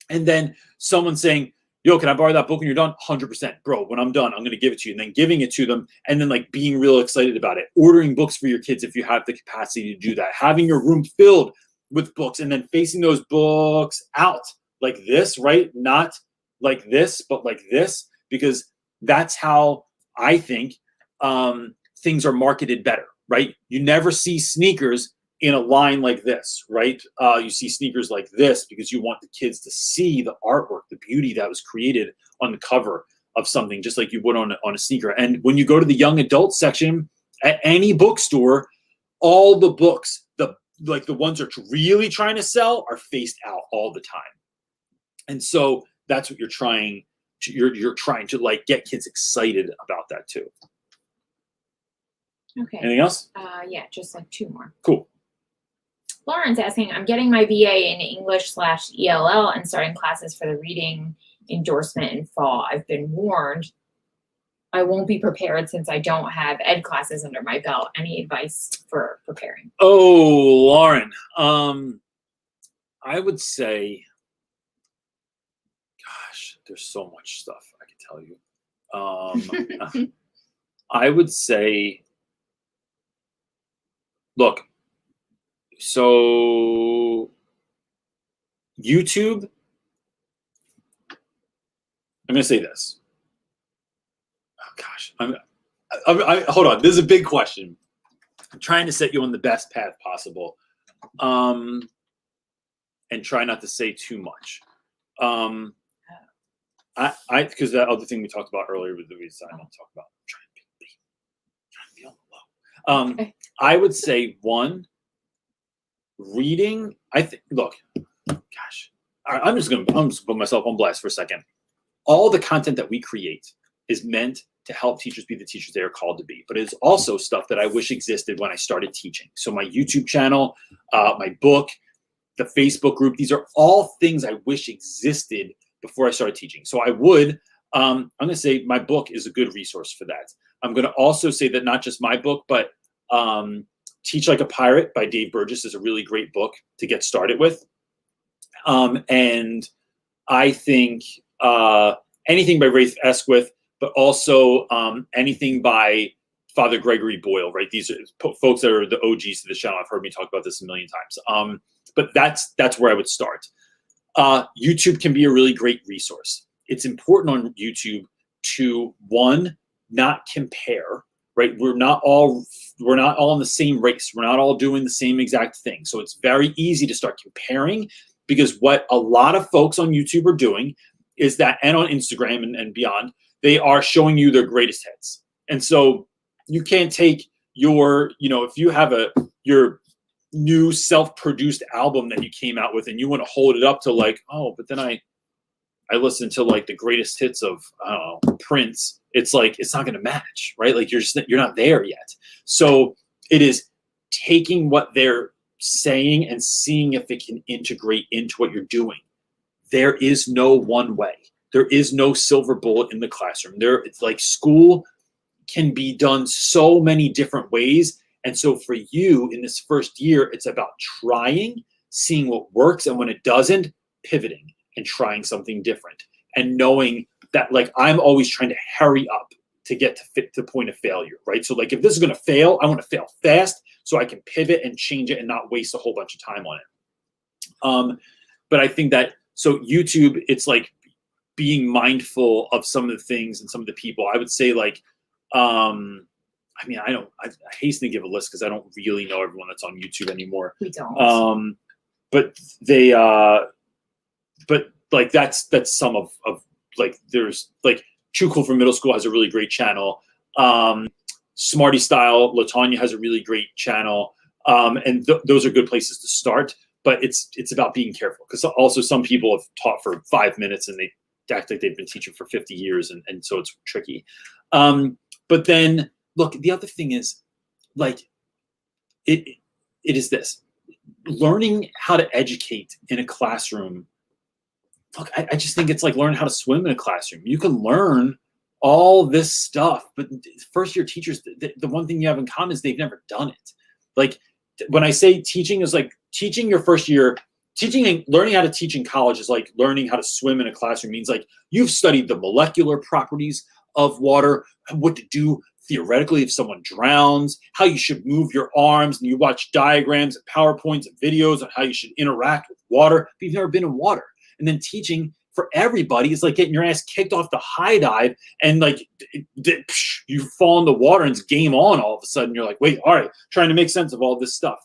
[SPEAKER 1] And then someone saying, yo, can I borrow that book when you're done? 100%. Bro, when I'm done, I'm going to give it to you. And then giving it to them and then being real excited about it. Ordering books for your kids if you have the capacity to do that. Having your room filled with books and then facing those books out like this, right? Not like this, but like this, because that's how I think things are marketed better, right? You never see sneakers in a line like this, right? You see sneakers like this because you want the kids to see the artwork, the beauty that was created on the cover of something, just like you would on a sneaker. And when you go to the young adult section at any bookstore, all the books, the ones that are really trying to sell, are faced out all the time. And so that's what you're trying to get kids excited about that too.
[SPEAKER 2] Okay.
[SPEAKER 1] Anything else?
[SPEAKER 2] Yeah, just 2 more.
[SPEAKER 1] Cool.
[SPEAKER 2] Lauren's asking, I'm getting my BA in English/ELL and starting classes for the reading endorsement in fall. I've been warned I won't be prepared since I don't have ed classes under my belt. Any advice for preparing?
[SPEAKER 1] Oh, Lauren, I would say, there's so much stuff I could tell you. I would say, look, so YouTube, I'm going to say this. Oh gosh, I hold on. This is a big question. I'm trying to set you on the best path possible, and try not to say too much. Because that other thing we talked about earlier with the reason I don't talk about. I'm trying to be on the low. I would say one, reading. Look, gosh, I'm just gonna put myself on blast for a second. All the content that we create is meant to help teachers be the teachers they are called to be, but it's also stuff that I wish existed when I started teaching. So my YouTube channel, my book, the Facebook group, these are all things I wish existed before I started teaching. So I would, I'm gonna say my book is a good resource for that. I'm gonna also say that not just my book, but Teach Like a Pirate by Dave Burgess is a really great book to get started with. And I think anything by Rafe Esquith, but also anything by Father Gregory Boyle, right? These are folks that are the OGs to the channel. I've heard me talk about this a million times. But that's where I would start. YouTube can be a really great resource. It's important on YouTube to, one, not compare, right? We're not all in the same race. We're not all doing the same exact thing. So it's very easy to start comparing, because what a lot of folks on YouTube are doing is that, and on Instagram and beyond, they are showing you their greatest hits. And so you can't take your, if you have your new self-produced album that you came out with and you want to hold it up to like, oh, but then I listened to like the greatest hits of, I don't know, Prince. It's like, it's not going to match, right? Like you're not there yet. So it is taking what they're saying and seeing if it can integrate into what you're doing. There is no one way. There is no silver bullet in the classroom. It's like school can be done so many different ways. And so for you in this first year, it's about trying, seeing what works, and when it doesn't, pivoting and trying something different. And knowing that, like, I'm always trying to hurry up to get to the point of failure, right? So like if this is going to fail, I want to fail fast so I can pivot and change it and not waste a whole bunch of time on it. But I think that, so YouTube, it's like being mindful of some of the things and some of the people. I would say like, I hasten to give a list because I don't really know everyone that's on YouTube anymore.
[SPEAKER 2] We don't.
[SPEAKER 1] But like that's some of like, there's like Too Cool for Middle School has a really great channel. Smarty Style, LaTanya has a really great channel. And those are good places to start, but it's about being careful, because also some people have taught for 5 minutes and they act like they've been teaching for 50 years. And so it's tricky. But then look, the other thing is like, it is this, learning how to educate in a classroom. Look, I just think it's like learning how to swim in a classroom. You can learn all this stuff, but first year teachers, the one thing you have in common is they've never done it. Like when I say teaching is like teaching your first year, teaching and learning how to teach in college is like learning how to swim in a classroom. Means like you've studied the molecular properties of water, what to do theoretically if someone drowns, how you should move your arms, and you watch diagrams and PowerPoints and videos on how you should interact with water, but you've never been in water. And then teaching for everybody is like getting your ass kicked off the high dive, and like you fall in the water and it's game on all of a sudden. You're like, wait, all right, trying to make sense of all this stuff.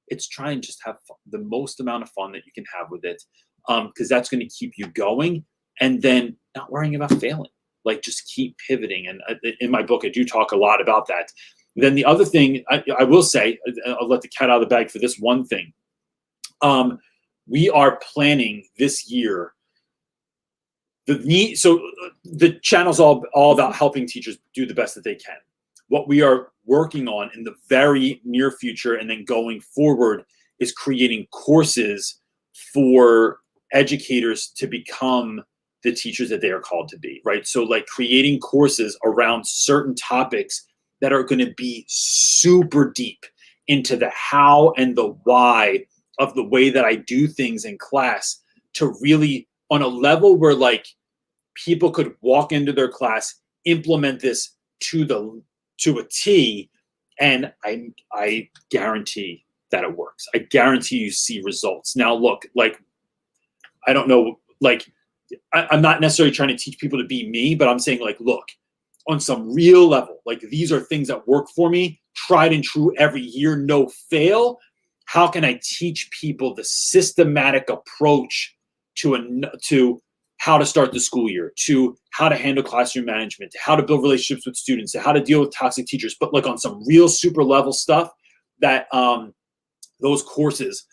[SPEAKER 1] It's trying to just have fun, the most amount of fun that you can have with it, because that's going to keep you going, and then not worrying about failing. Like just keep pivoting. And in my book, I do talk a lot about that. Then the other thing I will say, I'll let the cat out of the bag for this one thing. We are planning this year so the channel's all about helping teachers do the best that they can. What we are working on in the very near future and then going forward is creating courses for educators to become the teachers that they are called to be, right? So like creating courses around certain topics that are going to be super deep into the how and the why of the way that I do things in class, to really on a level where like people could walk into their class, implement this to a T, and I guarantee that it works. I guarantee you see results. Now, look, like, I don't know, like, I'm not necessarily trying to teach people to be me, but I'm saying, like, look, on some real level, like, these are things that work for me, tried and true every year, no fail. How can I teach people the systematic approach to how to start the school year, to how to handle classroom management, to how to build relationships with students, to how to deal with toxic teachers, but like on some real super level stuff that those courses,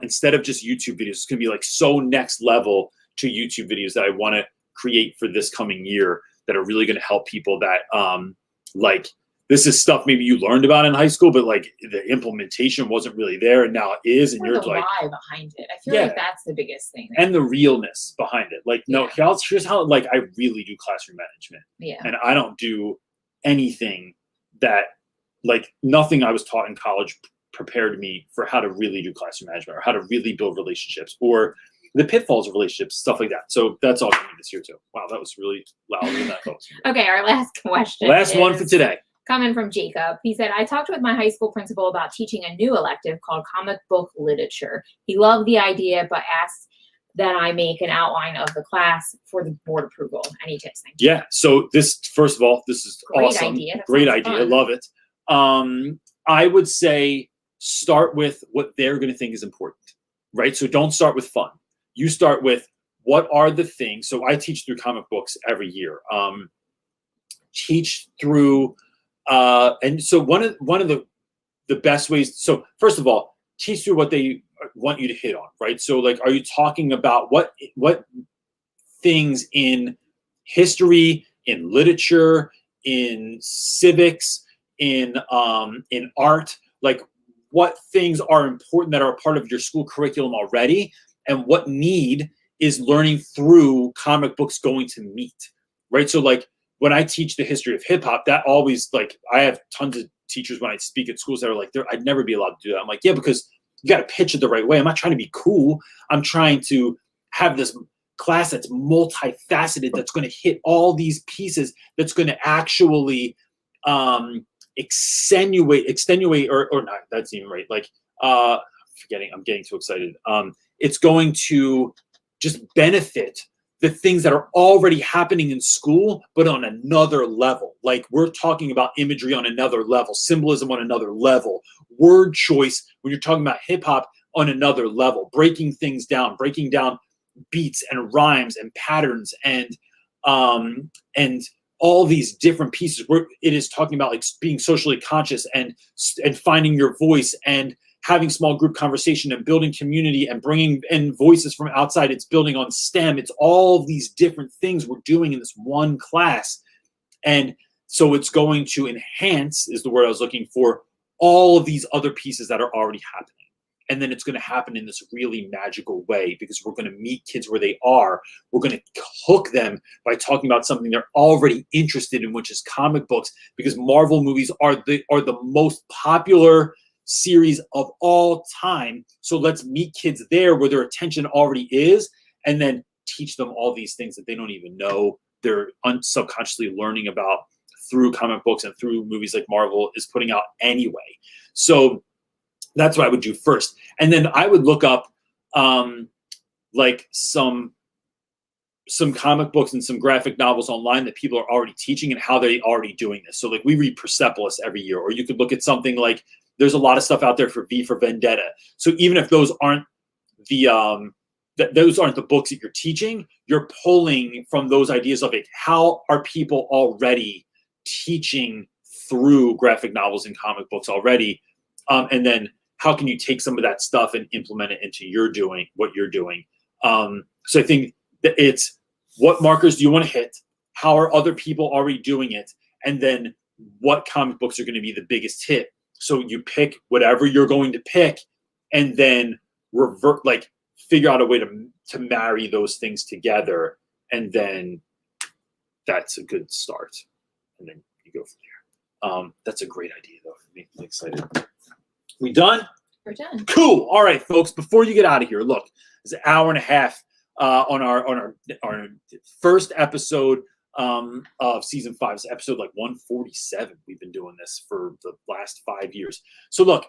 [SPEAKER 1] instead of just YouTube videos, it's gonna be like so next level to YouTube videos that I wanna create for this coming year that are really gonna help people that like, this is stuff maybe you learned about in high school, but like the implementation wasn't really there, and now it is, and you're
[SPEAKER 2] the
[SPEAKER 1] like,
[SPEAKER 2] why behind it. I feel like that's the biggest thing.
[SPEAKER 1] And the realness behind it. Like, no, here's how, like, I really do classroom management.
[SPEAKER 2] Yeah.
[SPEAKER 1] And I don't do anything that, like, nothing I was taught in college prepared me for how to really do classroom management or how to really build relationships or the pitfalls of relationships, stuff like that. So that's all coming this year too. Wow, that was really loud in that folks.
[SPEAKER 2] Okay, our last question.
[SPEAKER 1] Last one for today.
[SPEAKER 2] Coming from Jacob. He said, I talked with my high school principal about teaching a new elective called comic book literature. He loved the idea, but asked that I make an outline of the class for the board approval. Any tips? Thank you.
[SPEAKER 1] Yeah. So this, first of all, this is
[SPEAKER 2] Great
[SPEAKER 1] awesome.
[SPEAKER 2] Idea.
[SPEAKER 1] Great idea. I love it. I would say start with what they're going to think is important, right? So don't start with fun. You start with what are the things. So I teach through comic books every year. Teach through, and so one of the best ways. So first of all, teach through what they want you to hit on, right? So like, are you talking about what things in history, in literature, in civics, in art, like what things are important that are a part of your school curriculum already, and what need is learning through comic books going to meet, right? So like when I teach the history of hip hop, that always, like, I have tons of teachers when I speak at schools that are like, I'd never be allowed to do that. I'm like, yeah, because you got to pitch it the right way. I'm not trying to be cool. I'm trying to have this class that's multifaceted, that's going to hit all these pieces, that's going to actually extenuate or not, that's even right. Like, I'm getting too excited. It's going to just benefit the things that are already happening in school, but on another level. Like, we're talking about imagery on another level, symbolism on another level, word choice when you're talking about hip hop on another level, breaking things down, breaking down beats and rhymes and patterns and all these different pieces where it is talking about like being socially conscious and finding your voice and having small group conversation and building community and bringing in voices from outside. It's building on STEM. It's all these different things we're doing in this one class. And so it's going to enhance, is the word I was looking for, all of these other pieces that are already happening. And then it's going to happen in this really magical way because we're going to meet kids where they are. We're going to hook them by talking about something they're already interested in, which is comic books, because Marvel movies are the most popular series of all time. So let's meet kids there where their attention already is, and then teach them all these things that they don't even know they're subconsciously learning about through comic books and through movies like Marvel is putting out anyway. So that's what I would do first. And then I would look up like some comic books and some graphic novels online that people are already teaching and how they're already doing this. So like we read Persepolis every year, or you could look at something like, there's a lot of stuff out there for V for Vendetta. So even if those aren't those aren't the books that you're teaching, you're pulling from those ideas of it. How are people already teaching through graphic novels and comic books already? And then how can you take some of that stuff and implement it into what you're doing? So I think that it's what markers do you want to hit? How are other people already doing it? And then what comic books are going to be the biggest hit? So you pick whatever you're going to pick and then figure out a way to marry those things together. And then that's a good start. And then you go from there. That's a great idea though. It makes me excited. We done?
[SPEAKER 2] We're done.
[SPEAKER 1] Cool. All right, folks, before you get out of here, look, it's an hour and a half on our first episode of season 5. It's episode like 147. We've been doing this for the last 5 years. So look,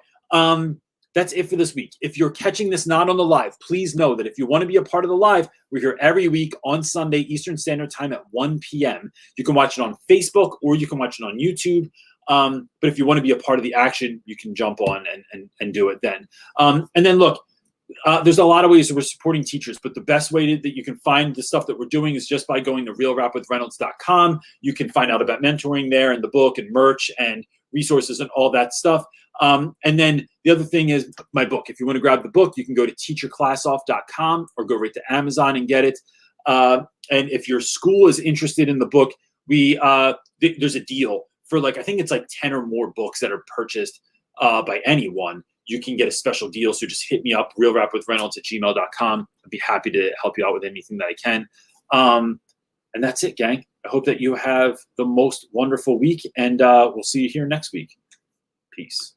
[SPEAKER 1] that's it for this week. If you're catching this not on the live, please know that if you want to be a part of the live, we're here every week on Sunday, Eastern Standard Time at 1 p.m. You can watch it on Facebook or you can watch it on YouTube. But if you want to be a part of the action, you can jump on and do it then. And then look, there's a lot of ways that we're supporting teachers, but the best way that you can find the stuff that we're doing is just by going to realrapwithreynolds.com. You can find out about mentoring there and the book and merch and resources and all that stuff. And then the other thing is my book. If you want to grab the book, you can go to teachyourclassoff.com or go right to Amazon and get it. And if your school is interested in the book, there's a deal for like, I think it's like 10 or more books that are purchased by anyone. You can get a special deal. So just hit me up, realrapwithreynolds@gmail.com. I'd be happy to help you out with anything that I can. And that's it, gang. I hope that you have the most wonderful week, and we'll see you here next week. Peace.